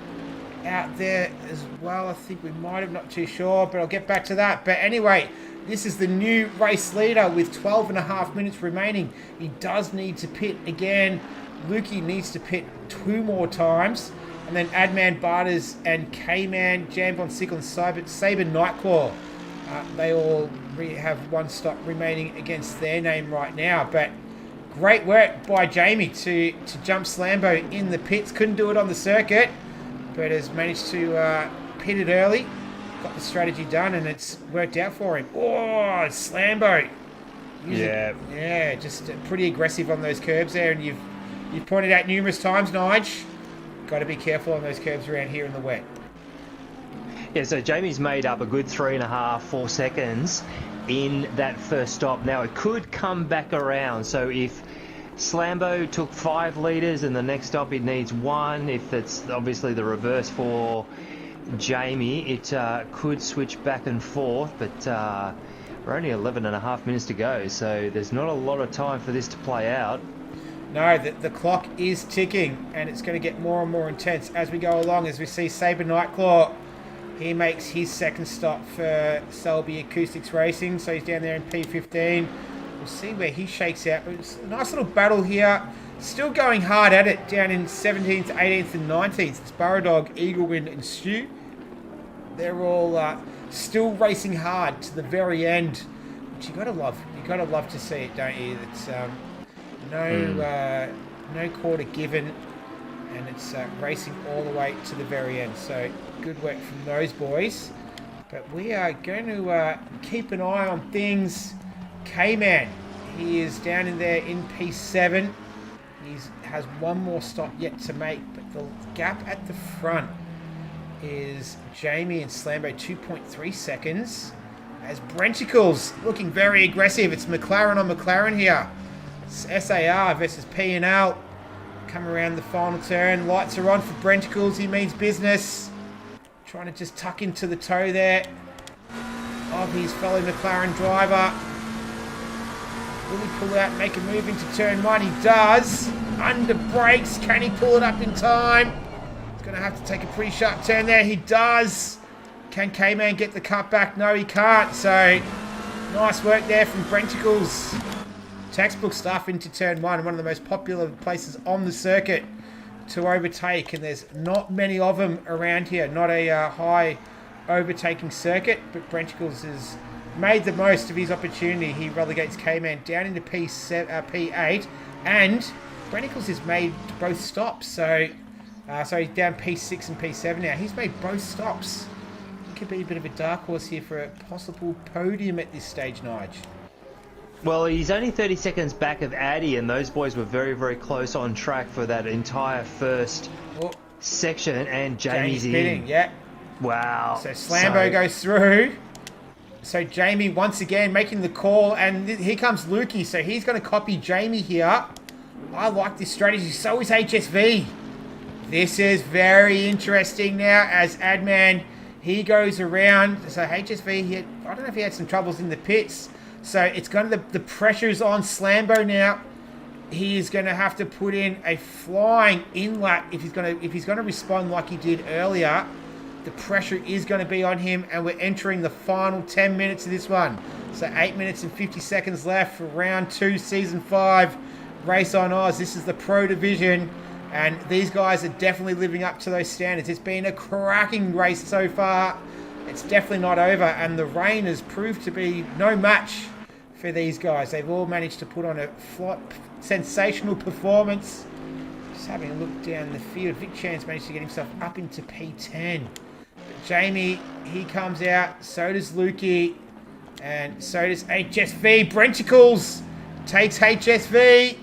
out there as well. I think we might have, not too sure, but I'll get back to that. But anyway, this is the new race leader with 12 and a half minutes remaining. He does need to pit again. Lukey needs to pit 2 more times. And then Adman Barters and K-Man, Jambon Sickle and Saber Nightclaw. They all have 1 stop remaining against their name right now. But great work by Jamie to jump Slambo in the pits. Couldn't do it on the circuit, but has managed to pit it early. Got the strategy done, and it's worked out for him. Oh, Slambo. Yeah, just pretty aggressive on those curbs there, and you've pointed out numerous times, Nige. Got to be careful on those curbs around here in the wet. Yeah, so Jamie's made up a good 3.5, 4 seconds in that first stop. Now, it could come back around. So if Slambo took 5 litres and the next stop it needs 1, if that's obviously the reverse for Jamie, it could switch back and forth. But we're only 11.5 minutes to go, so there's not a lot of time for this to play out. No, the clock is ticking, and it's going to get more and more intense as we go along, as we see Saber Nightclaw. He makes his second stop for Selby Acoustics Racing, so he's down there in P15. We'll see where he shakes out. But it's a nice little battle here. Still going hard at it down in 17th, 18th and 19th. It's Burrow Eaglewind and Stu. They're all still racing hard to the very end, which you gotta love. You gotta love to see it, don't you? It's no quarter given, and it's racing all the way to the very end. So good work from those boys. But we are going to keep an eye on things. K-Man, he is down in there in P7. He has 1 more stop yet to make, but the gap at the front is Jamie and Slambo 2.3 seconds. As Brenticles looking very aggressive. It's McLaren on McLaren here. It's SAR versus P&L. Come around the final turn. Lights are on for Brenticles. He means business. Trying to just tuck into the toe there of his fellow McLaren driver. Will he pull out and make a move into turn 1? He does. Under brakes. Can he pull it up in time? He's going to have to take a pretty sharp turn there. He does. Can K-Man get the cut back? No, he can't. So, nice work there from Brenticles. Textbook stuff into turn 1. One of the most popular places on the circuit to overtake. And there's not many of them around here. Not a high overtaking circuit. But Brenticles has made the most of his opportunity. He relegates K-Man down into P8. And Brenticles has made both stops. So he's down P6 and P7 now. He's made both stops. could be a bit of a dark horse here for a possible podium at this stage, Nige. Well, he's only 30 seconds back of Addy, and those boys were very, very close on track for that entire first section, and Jamie's in. Yeah. Wow. So Slambo goes through. So Jamie once again making the call, and here comes Lukey. So he's going to copy Jamie here. I like this strategy. So is HSV. This is very interesting now as Adman, he goes around. So HSV, I don't know if he had some troubles in the pits. So it's going to, the pressure's on Slambo now. He is going to have to put in a flying in lap if he's going to respond like he did earlier. The pressure is going to be on him, and we're entering the final 10 minutes of this one. So 8 minutes and 50 seconds left for round 2, season 5, Race on Oz. This is the Pro Division, and these guys are definitely living up to those standards. It's been a cracking race so far. It's definitely not over, and the rain has proved to be no match for these guys. They've all managed to put on a sensational performance. Just having a look down the field, Vic Chan's managed to get himself up into P10. But Jamie, he comes out, so does Lukey, and so does HSV. Brenticles takes HSV.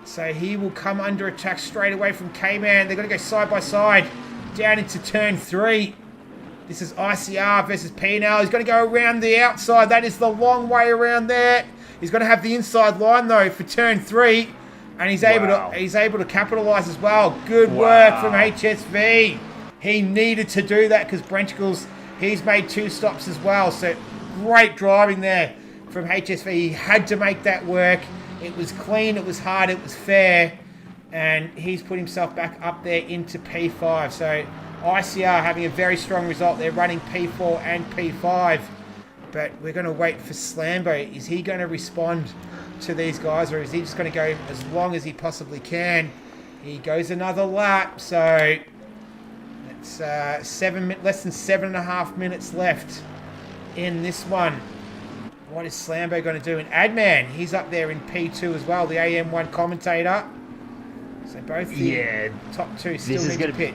So he will come under attack straight away from K-Man. They're going to go side by side down into turn 3. This is ICR versus P&L. He's going to go around the outside. That is the long way around there. He's going to have the inside line though for turn 3, and he's able to capitalize as well. Good work from HSV. He needed to do that because Brenticles, he's made 2 stops as well. So great driving there from HSV. He had to make that work. It was clean, it was hard, it was fair, and he's put himself back up there into P5. So ICR having a very strong result. They're running P4 and P5, but we're going to wait for Slambo. Is he going to respond to these guys, or is he just going to go as long as he possibly can? He goes another lap, so it's less than 7.5 minutes left in this one. What is Slambo going to do? And Adman, he's up there in P2 as well, the AM1 commentator. So both the top 2 still need to pit.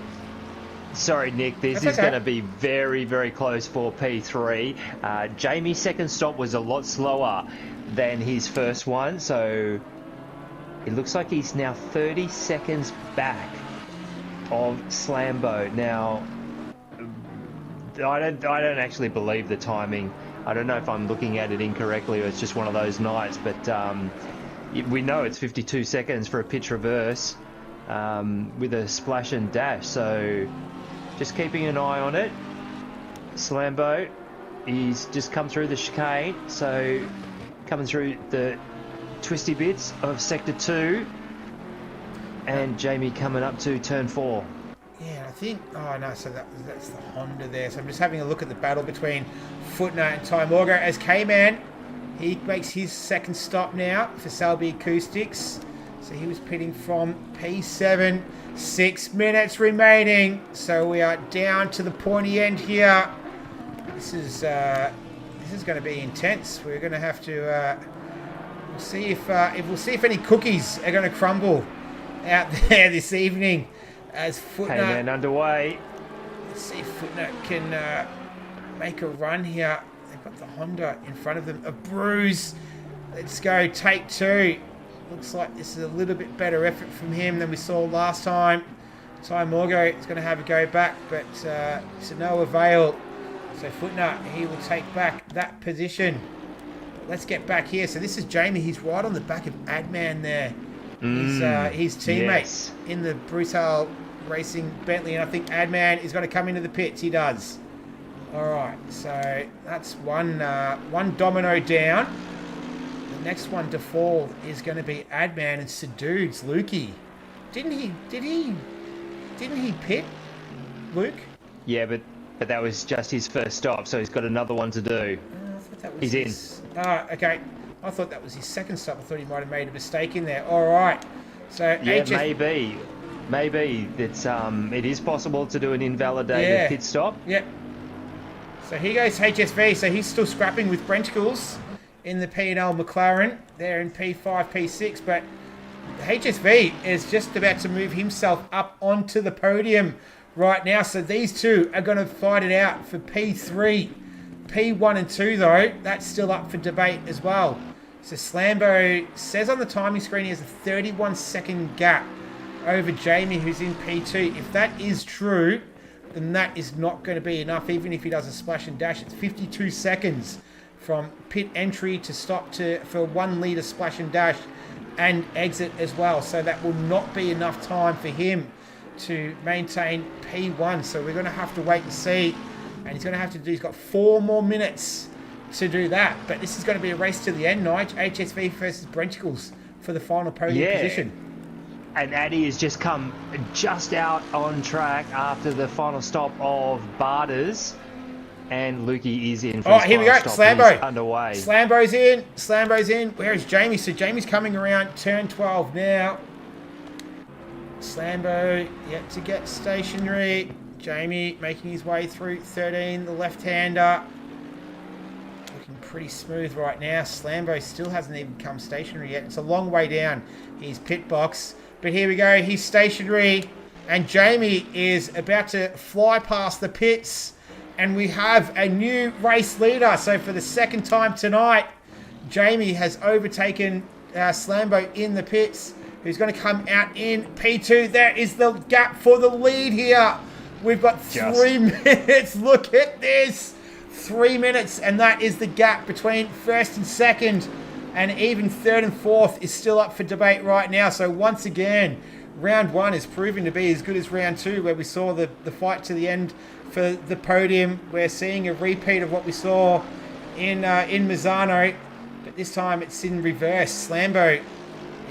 Sorry, Nick, this is going to be very, very close for P3. Jamie's second stop was a lot slower than his first one, so it looks like he's now 30 seconds back of Slambo. Now, I don't actually believe the timing. I don't know if I'm looking at it incorrectly or it's just one of those nights, but we know it's 52 seconds for a pitch reverse with a splash and dash, so just keeping an eye on it. Slambo, he's just come through the chicane, so coming through the twisty bits of sector 2, and Jamie coming up to turn 4. Yeah, I think, so that's the Honda there. So I'm just having a look at the battle between Footnote and Ty Morgan as K-Man, he makes his second stop now for Selby Acoustics. So he was pitting from P7, 6 minutes remaining. So we are down to the pointy end here. This is going to be intense. We're going to have to we'll see if any cookies are going to crumble out there this evening. As Footnote, K-Man underway. Let's see if Footnote can make a run here. They've got the Honda in front of them. A bruise. Let's go. Take 2. Looks like this is a little bit better effort from him than we saw last time. Ty Morgo is going to have a go back, but to no avail. So Footnote, he will take back that position. But let's get back here. So this is Jamie. He's right on the back of Adman there. His teammate in the Brutal Racing Bentley, and I think Adman is going to come into the pits. He does. All right, so that's one domino down. The next one to fall is going to be Adman and Sadude's Lukey. Didn't he pit, Luke? Yeah, but that was just his first stop, so he's got another one to do. I thought that was he's in. Okay. I thought that was his second stop. I thought he might have made a mistake in there. All right. So yeah, maybe it's it is possible to do an invalidated pit stop. Yep. So here goes HSV. So he's still scrapping with Brenticles in the P&L McLaren. They're in P5, P6, but HSV is just about to move himself up onto the podium right now. So these two are going to fight it out for P3. P1 and 2, though, that's still up for debate as well. So Slambo says on the timing screen he has a 31-second gap over Jamie, who's in P2. If that is true, then that is not going to be enough. Even if he does a splash and dash, it's 52 seconds from pit entry to stop for 1 litre splash and dash and exit as well. So that will not be enough time for him to maintain P1. So we're going to have to wait and see. And he's going to have to do, he's got 4 more minutes to do that. But this is going to be a race to the end, Nige. HSV versus Brenticles for the final podium position. And Addy has just come just out on track after the final stop of Barters. And Lukey is in for his here we go. stop. Slambo. He's underway. Slambo's in. Where is Jamie? So Jamie's coming around turn 12 now. Slambo yet to get stationary. Jamie making his way through 13, the left-hander. Looking pretty smooth right now. Slambo still hasn't even come stationary yet. It's a long way down his pit box. But here we go. He's stationary. And Jamie is about to fly past the pits. And we have a new race leader. So for the second time tonight, Jamie has overtaken Slambo in the pits, who's going to come out in P2. There is the gap for the lead here. We've got 3 minutes. Look at this. 3 minutes. And that is the gap between first and second. And even third and fourth is still up for debate right now. So once again, round 1 is proving to be as good as round 2, where we saw the fight to the end for the podium. We're seeing a repeat of what we saw in Mazzano, but this time it's in reverse. Slambo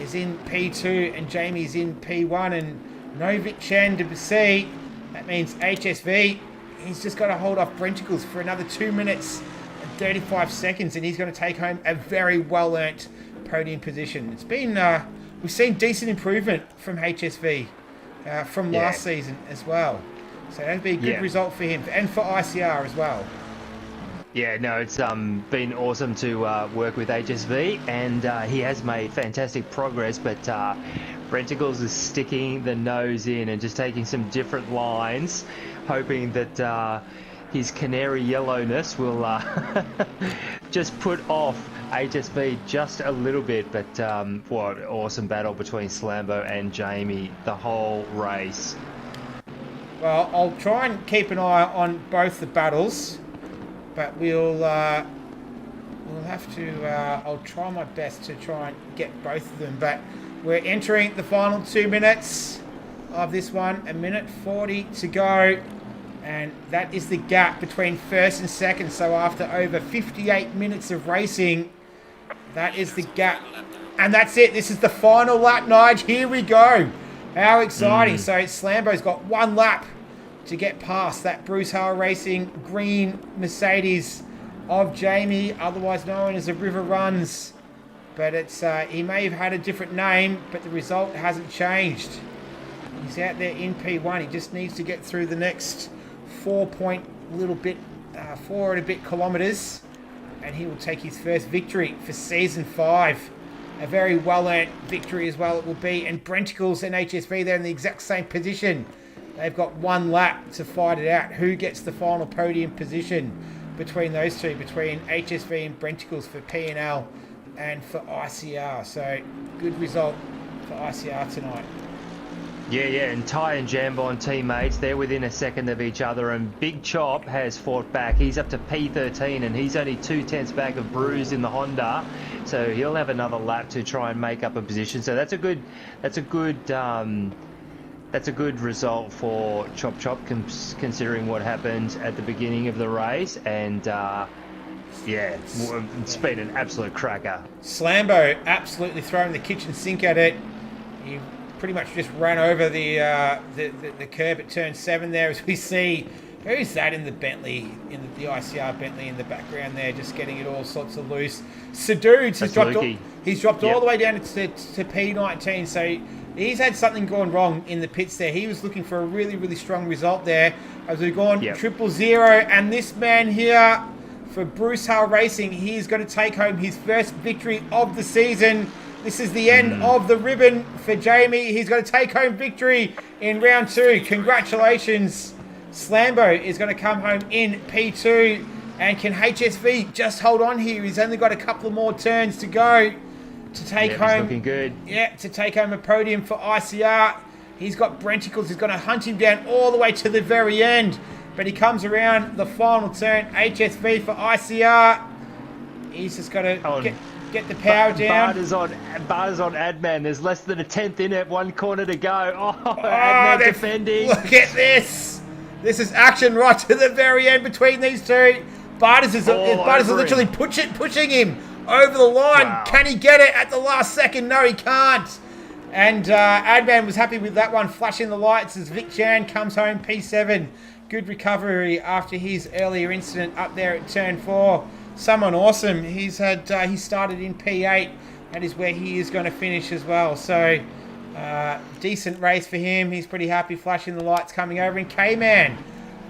is in P2 and Jamie's in P1, and Novik Chen to see. That means HSV, he's just got to hold off Brenticles for another 2 minutes and 35 seconds, and he's going to take home a very well-earned podium position. It's been, we've seen decent improvement from HSV from last season as well. So that'd be a good result for him and for ICR as well. Yeah, no, it's been awesome to work with HSV, and he has made fantastic progress, but Brenticles is sticking the nose in and just taking some different lines, hoping that his canary yellowness will just put off HSV just a little bit. But what an awesome battle between Slambo and Jamie the whole race. Well, I'll try and keep an eye on both the battles, but we'll have to. I'll try my best to try and get both of them. But we're entering the final 2 minutes of this one. 1:40 to go, and that is the gap between first and second. So after over 58 minutes of racing, that is the gap, and that's it. This is the final lap, Nige. Here we go. How exciting. So Slambo's got 1 lap to get past that Bruce Hale Racing green Mercedes of Jamie, otherwise known as the River Runs. But it's he may have had a different name, but the result hasn't changed. He's out there in P1. He just needs to get through the next 4 and a bit kilometres, and he will take his first victory for Season 5. A very well-earned victory as well it will be. And Brenticles and HSV, they're in the exact same position. They've got 1 lap to fight it out. Who gets the final podium position between those two, between HSV and Brenticles for P&L and for ICR. So good result for ICR tonight. Yeah, and Ty and Jambon teammates, they're within a second of each other, and Big Chop has fought back. He's up to P13, and he's only 2/10 back of Bruce in the Honda, so he'll have another lap to try and make up a position. So that's a good result for Chop Chop, considering what happened at the beginning of the race, and it's been an absolute cracker. Slambo absolutely throwing the kitchen sink at it. He pretty much just ran over the curb at turn 7 there, as we see. Who's that in the Bentley, in the ICR Bentley in the background there, just getting it all sorts of loose? Sadudes, he's dropped all the way down to P19, so he's had something gone wrong in the pits there. He was looking for a really, really strong result there. As we've gone 000, and this man here for Bruce Hale Racing, he's going to take home his first victory of the season. This is the end of the ribbon for Jamie. He's going to take home victory in round 2. Congratulations. Slambo is going to come home in P2. And can HSV just hold on here? He's only got a couple of more turns to go to take home. He's looking good. Yeah, to take home a podium for ICR. He's got Brenticles. He's going to hunt him down all the way to the very end. But he comes around the final turn. HSV for ICR. He's just got to get the power down. Barter's on Adman. There's less than a tenth in it. 1 corner to go. Adman defending. Look at this. This is action right to the very end between these two. Barter's is literally pushing him over the line. Wow. Can he get it at the last second? No, he can't. And Adman was happy with that one, flashing the lights as Vic Jan comes home P7. Good recovery after his earlier incident up there at turn 4. Someone awesome. He started in P8. That is where he is going to finish as well. So decent race for him. He's pretty happy, flashing the lights, coming over. And K-Man,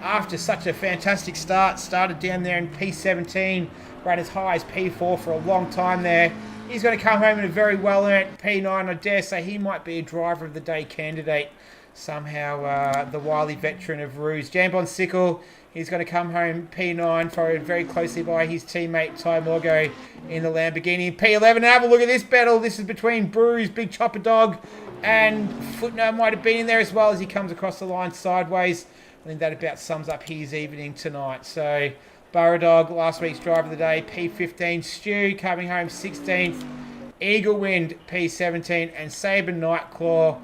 after such a fantastic start, started down there in P17, ran as high as P4 for a long time there. He's going to come home in a very well-earned P9. I dare say he might be a driver of the day candidate somehow. The wily veteran of Ruse. Jambon Sickle, he's going to come home P9, followed very closely by his teammate Ty Morgo in the Lamborghini. P11, have a look at this battle. This is between Bruce, Big Chopper Dog, and Footnote might have been in there as well as he comes across the line sideways. I think that about sums up his evening tonight. So, Burrow Dog, last week's driver of the day, P15. Stu coming home 16th. Eagle Wind, P17. And Sabre Nightclaw,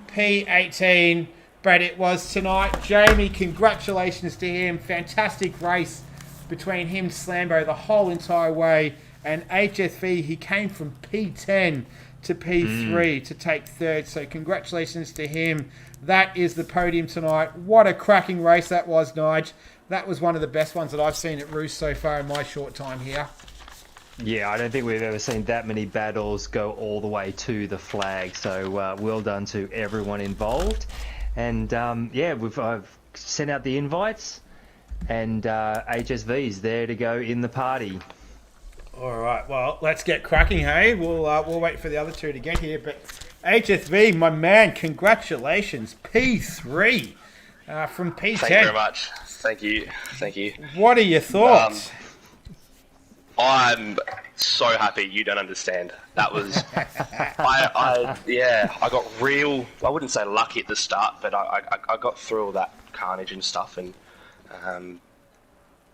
P18. But it was tonight. Jamie, congratulations to him. Fantastic race between him and Slambo the whole entire way. And HSV, he came from P10 to P3 to take third. So congratulations to him. That is the podium tonight. What a cracking race that was, Nige. That was one of the best ones that I've seen at Roost so far in my short time here. Yeah, I don't think we've ever seen that many battles go all the way to the flag. So well done to everyone involved. And I've sent out the invites, and HSV is there to go in the party. All right, well, let's get cracking, hey? We'll wait for the other two to get here, but HSV, my man, congratulations, P3 from P10. Thank you very much. Thank you. What are your thoughts? I'm so happy. You don't understand. That was, I got real. I wouldn't say lucky at the start, but I got through all that carnage and stuff, and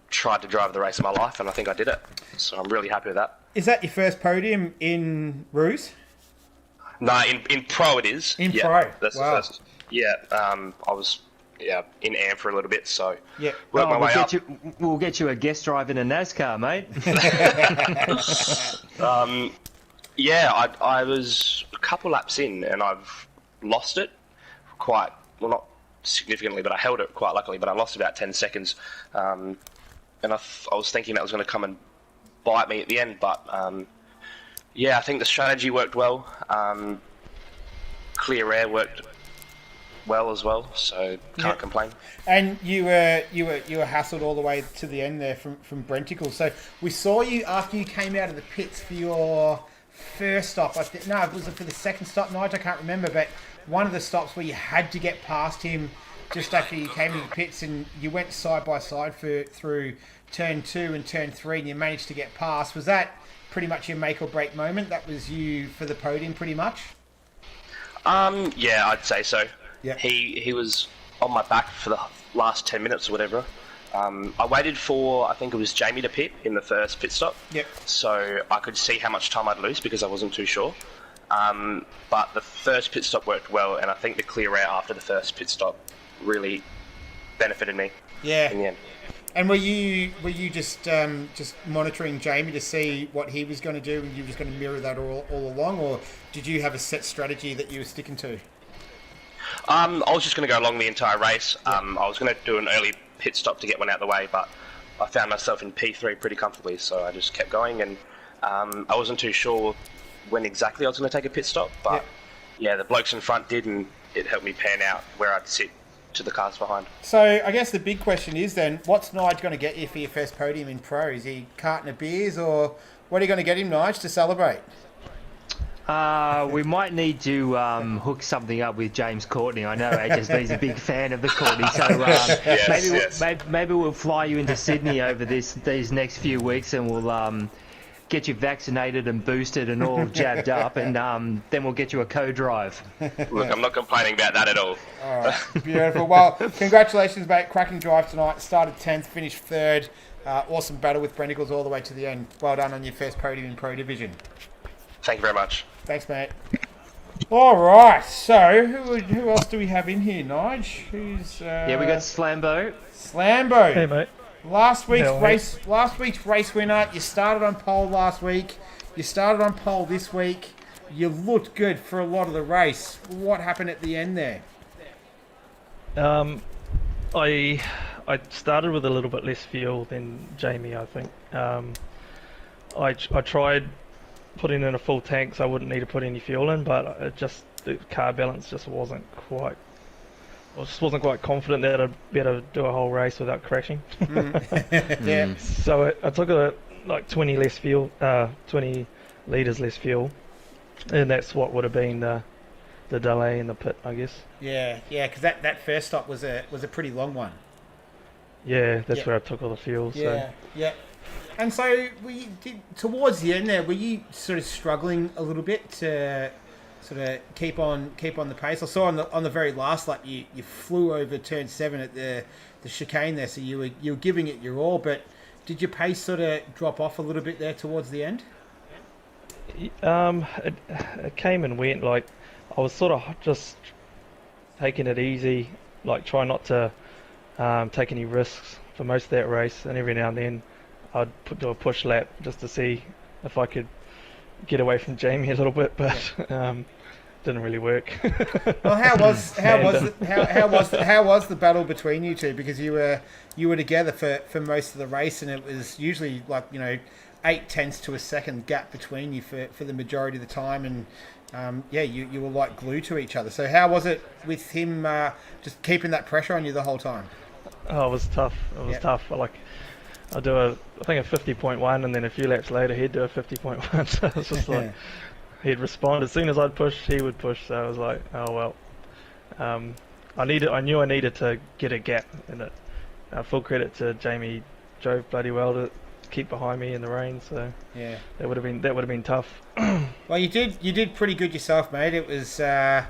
tried to drive the race of my life, and I think I did it. So I'm really happy with that. Is that your first podium in Ruse? No, in pro it is. In pro, that's the first. Yeah, I was in AM for a little bit, so yeah. Worked my way up. We'll get you a guest drive in a NASCAR, mate. I was a couple laps in, and I've lost it not significantly, but I held it quite luckily, but I lost about 10 seconds. And I was thinking that was going to come and bite me at the end, but I think the strategy worked well. Clear air worked well as well, so can't complain. And you were hassled all the way to the end there from Brenticle. So we saw you after you came out of the pits for your first stop. Was it for the second stop, Nigel? I can't remember, but one of the stops where you had to get past him just after you came into the pits, and you went side by side through turn 2 and turn 3, and you managed to get past. Was that pretty much your make or break moment? That was you for the podium, pretty much. I'd say so. Yeah. He was on my back for the last 10 minutes or whatever. I waited for, I think it was Jamie to pit in the first pit stop. Yep. So I could see how much time I'd lose because I wasn't too sure. But the first pit stop worked well, and I think the clear air after the first pit stop really benefited me. Yeah. In the end. And were you just monitoring Jamie to see what he was going to do, and you were just going to mirror that all along, or did you have a set strategy that you were sticking to? I was just going to go along the entire race. I was going to do an early pit stop to get one out of the way, but I found myself in P3 pretty comfortably, so I just kept going, and I wasn't too sure when exactly I was going to take a pit stop, but the blokes in front did, and it helped me pan out where I'd sit to the cars behind. So I guess the big question is then, what's Nige going to get you for your first podium in pro? Is he carton of beers, or what are you going to get him, Nige, to celebrate? We might need to hook something up with James Courtney. I know HSB's a big fan of the Courtney, so maybe we'll fly you into Sydney over these next few weeks, and we'll get you vaccinated and boosted and all jabbed up, and then we'll get you a co-drive. Look, I'm not complaining about that at all. All right, beautiful. Well, congratulations, mate. Cracking drive tonight. Started 10th, finished 3rd. Awesome battle with Brenticles all the way to the end. Well done on your first podium in Pro Division. Thank you very much. Thanks, mate. All right, so who else do we have in here, Nige? Who's Yeah, we got Slambo. Slambo. Hey, mate. Last week's race winner. You started on pole last week. You started on pole this week. You looked good for a lot of the race. What happened at the end there? I started with a little bit less fuel than Jamie, I think. I tried putting in a full tank, so I wouldn't need to put any fuel in, but the car balance just wasn't quite. I just wasn't quite confident that I'd be able to do a whole race without crashing. Yeah. So I took like 20 less fuel, 20 litres less fuel, and that's what would have been the delay in the pit, I guess. Yeah, because that first stop was a pretty long one. Yeah, that's where I took all the fuel. Yeah, yeah. And so, towards the end there, were you sort of struggling a little bit to sort of keep on the pace? I saw on the very last lap you flew over turn 7 at the chicane there, so you were giving it your all. But did your pace sort of drop off a little bit there towards the end? It came and went. Like I was sort of just taking it easy, like trying not to take any risks for most of that race, and every now and then I'd do a push lap just to see if I could get away from Jamie a little bit, but didn't really work. Well, how was the battle between you two? Because you were together for most of the race, and it was usually like 0.8 to a second gap between you for the majority of the time, and you were like glue to each other. So how was it with him just keeping that pressure on you the whole time? Oh, it was tough. It was tough. I do I think a 50.1, and then a few laps later he'd do a 50.1. So it was just like he'd respond as soon as I'd push, he would push. So I was like, oh well. I knew I needed to get a gap in it. Full credit to Jamie, drove bloody well to keep behind me in the rain. So yeah, that would have been tough. Well, you did pretty good yourself, mate. It was I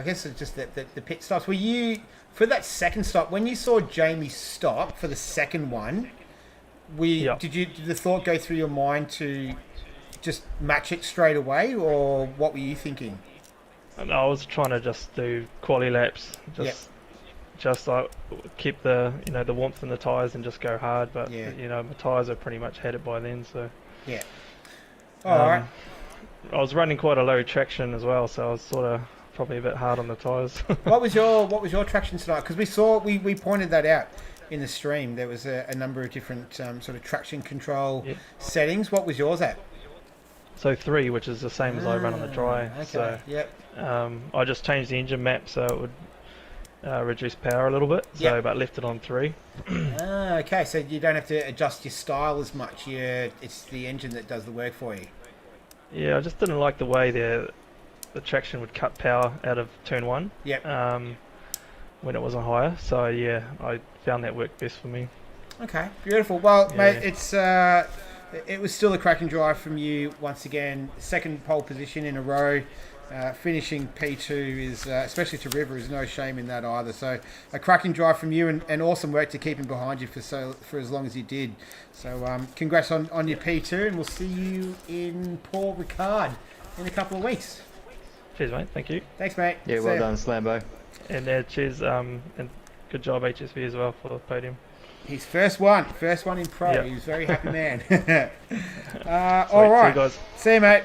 guess it's just the pit stops. Were you for that second stop when you saw Jamie stop for the second one? Did the thought go through your mind to just match it straight away, or what were you thinking? I was trying to just do quali laps, just like keep the the warmth in the tyres and just go hard. But my tyres are pretty much had it by then. So all right. I was running quite a low traction as well, so I was sort of probably a bit hard on the tyres. What was your traction tonight? Because we pointed that out in the stream. There was a number of different sort of traction control settings. What was yours at? So 3, which is the same as I run on the dry. Okay. So I just changed the engine map so it would reduce power a little bit. So but left it on 3. Okay. So you don't have to adjust your style as much. It's the engine that does the work for you. Yeah, I just didn't like the way the traction would cut power out of turn 1. When it wasn't higher. So I found that worked best for me. Okay, beautiful. Well, mate, it was still a cracking drive from you once again. Second pole position in a row. Finishing P2 is, especially to River, is no shame in that either. So a cracking drive from you, and awesome work to keep him behind you for as long as you did. So congrats on your P2, and we'll see you in Paul Ricard in a couple of weeks. Cheers, mate. Thank you. Thanks, mate. Yeah, well done, Slambo. And cheers, and good job HSV as well for the podium. His first one in pro. Yep. He was a very happy man. All right. See you guys. See you, mate.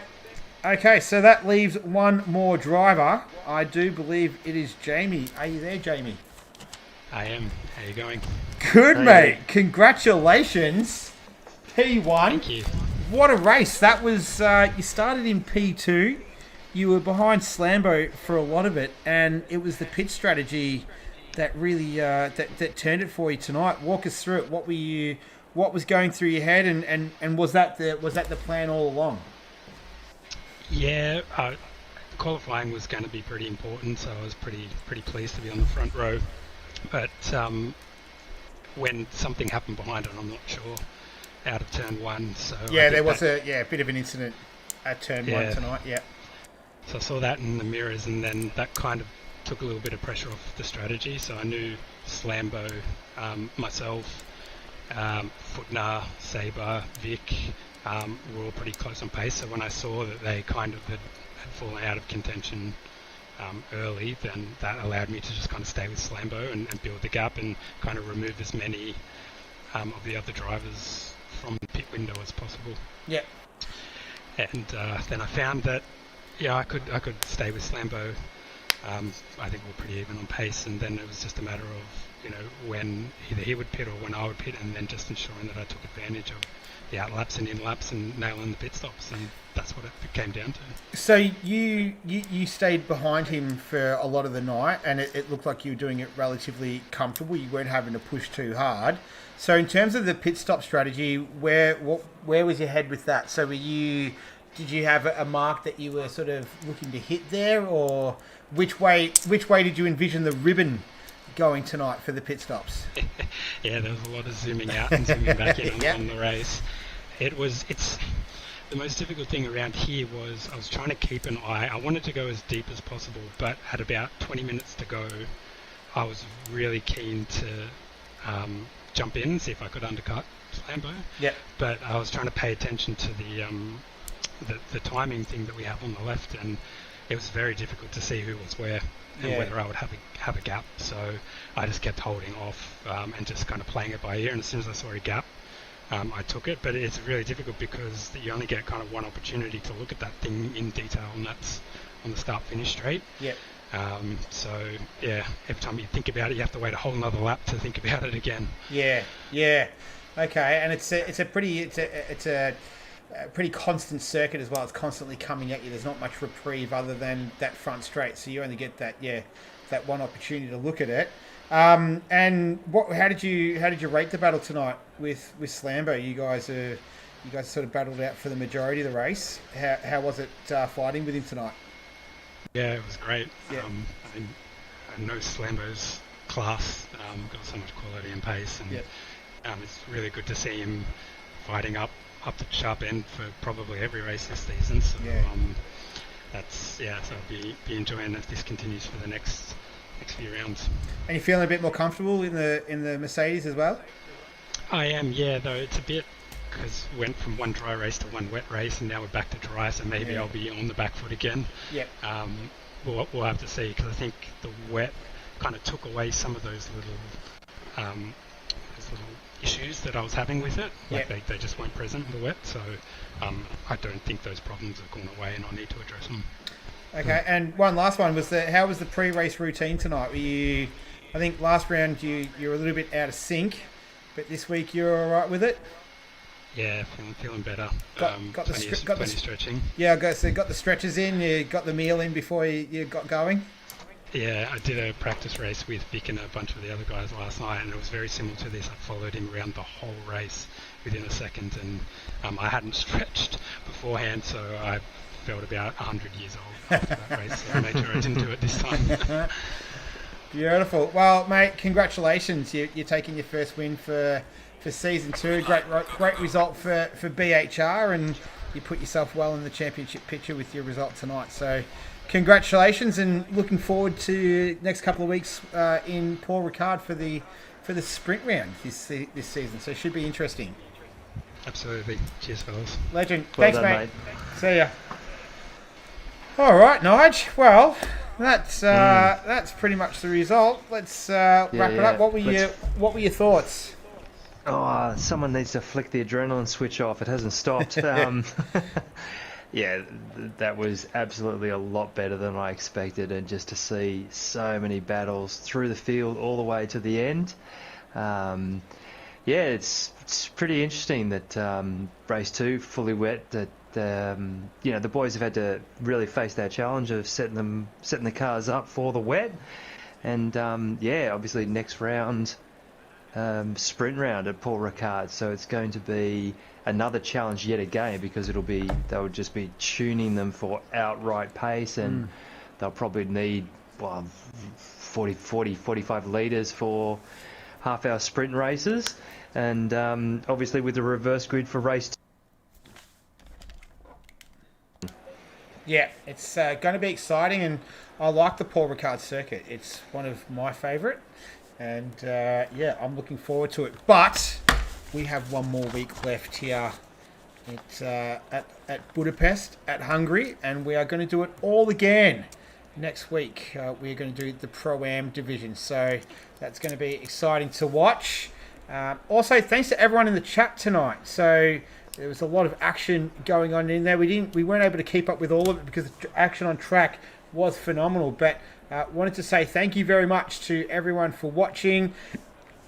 Okay, so that leaves one more driver. I do believe it is Jamie. Are you there, Jamie? I am. How you going? Good, mate. Congratulations. P1. Thank you. What a race. That was, you started in P2. You were behind Slambo for a lot of it, and it was the pit strategy that really that turned it for you tonight. Walk us through it. What was going through your head, and was that the plan all along? Yeah, qualifying was going to be pretty important, so I was pretty pleased to be on the front row. But when something happened behind it, I'm not sure, out of turn one. So Yeah, there was a bit of an incident at turn one tonight. Yeah. So I saw that in the mirrors, and then that kind of took a little bit of pressure off the strategy. So I knew Slambo, myself, Footnar, Sabre, Vic were all pretty close on pace. So when I saw that they kind of had fallen out of contention early, then that allowed me to just kind of stay with Slambo and build the gap and kind of remove as many of the other drivers from the pit window as possible. Yeah. And then I found that I could stay with Slambo. I think we're pretty even on pace, and then it was just a matter of when either he would pit or when I would pit, and then just ensuring that I took advantage of the out laps and in laps and nailing the pit stops, and that's what it came down to. So you stayed behind him for a lot of the night, and it looked like you were doing it relatively comfortable. You weren't having to push too hard. So in terms of the pit stop strategy, where was your head with that? So did you have a mark that you were sort of looking to hit there, or which way did you envision the ribbon going tonight for the pit stops? Yeah, there was a lot of zooming out and zooming back in on the race. It's the most difficult thing around here was I was trying to keep an eye. I wanted to go as deep as possible, but at about 20 minutes to go, I was really keen to jump in and see if I could undercut Slambo. Yeah. But I was trying to pay attention to the timing thing that we have on the left, and it was very difficult to see who was where and whether I would have a gap. So I just kept holding off and just kind of playing it by ear. And as soon as I saw a gap, I took it. But it's really difficult because you only get kind of one opportunity to look at that thing in detail, and that's on the start-finish straight. Yeah. So every time you think about it, you have to wait a whole another lap to think about it again. Yeah. Okay, and it's a pretty constant circuit as well. It's constantly coming at you. There's not much reprieve other than that front straight. So you only get that one opportunity to look at it. And how did you rate the battle tonight with Slambo? You guys sort of battled out for the majority of the race. How was it fighting with him tonight? Yeah, it was great. Yeah. I know Slambo's class, got so much quality and pace, and it's really good to see him fighting up the sharp end for probably every race this season. So so I'll be enjoying if this continues for the next few rounds. And you feeling a bit more comfortable in the Mercedes as well? I am, yeah. Though it's a bit because went from one dry race to one wet race, and now we're back to dry. So maybe I'll be on the back foot again. Yeah. We'll have to see, because I think the wet kind of took away some of those little issues that I was having with it. They just weren't present in the wet. So I don't think those problems have gone away, and I need to address them. Okay, and one last one was how was the pre-race routine tonight? I think last round you were a little bit out of sync, but this week you're all right with it? Yeah, feeling better. Got the stretching. Yeah, got the stretches in. You got the meal in before you got going. Yeah, I did a practice race with Vic and a bunch of the other guys last night, and it was very similar to this. I followed him around the whole race within a second, and I hadn't stretched beforehand, so I felt about 100 years old after that race. So I made sure I didn't do it this time. Beautiful. Well, mate, congratulations. You're taking your first win for season 2. Great result for BHR, and you put yourself well in the championship picture with your result tonight. So congratulations, and looking forward to next couple of weeks in Paul Ricard for the sprint round this season. So it should be interesting. Absolutely. Cheers, fellas. Legend. Well Thanks, done, mate. See ya. All right, Nige. Well, that's pretty much the result. Let's wrap it up. What were your thoughts? Oh, someone needs to flick the adrenaline switch off. It hasn't stopped. Yeah, that was absolutely a lot better than I expected, and just to see so many battles through the field all the way to the end. It's pretty interesting that race 2 fully wet. That the boys have had to really face that challenge of setting the cars up for the wet, and obviously next round sprint round at Paul Ricard, so it's going to be another challenge yet again, because they'll just be tuning them for outright pace, and they'll probably need 45 litres for half-hour sprint races, and obviously with the reverse grid for race. Yeah, it's going to be exciting, and I like the Paul Ricard circuit. It's one of my favourite, and yeah, I'm looking forward to it. But we have one more week left here at Budapest, at Hungary, and we are going to do it all again next week. We're going to do the Pro-Am division, so that's going to be exciting to watch. Also, thanks to everyone in the chat tonight. So there was a lot of action going on in there. We weren't able to keep up with all of it because the action on track was phenomenal. But wanted to say thank you very much to everyone for watching.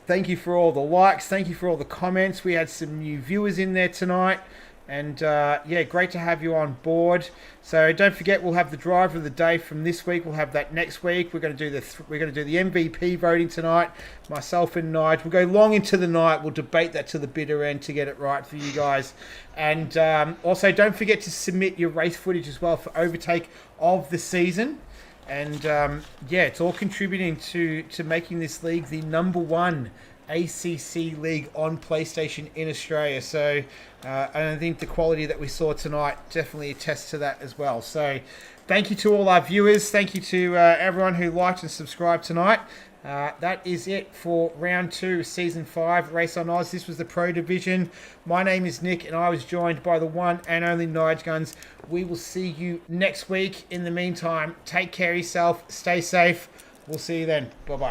Thank you for all the likes. Thank you for all the comments. We had some new viewers in there tonight. And yeah, great to have you on board. So don't forget, we'll have the driver of the day from this week. We'll have that next week. We're going to do the MVP voting tonight. Myself and Nige. We'll go long into the night. We'll debate that to the bitter end to get it right for you guys. And also, don't forget to submit your race footage as well for overtake of the season. And yeah, it's all contributing to making this league the #1 ACC league on PlayStation in Australia. So and I think the quality that we saw tonight definitely attests to that as well. So thank you to all our viewers. Thank you to everyone who liked and subscribed tonight. That is it for round 2, season 5, Race on Oz. This was the Pro Division. My name is Nick, and I was joined by the one and only Nige Guns. We will see you next week. In the meantime, take care of yourself. Stay safe. We'll see you then. Bye-bye.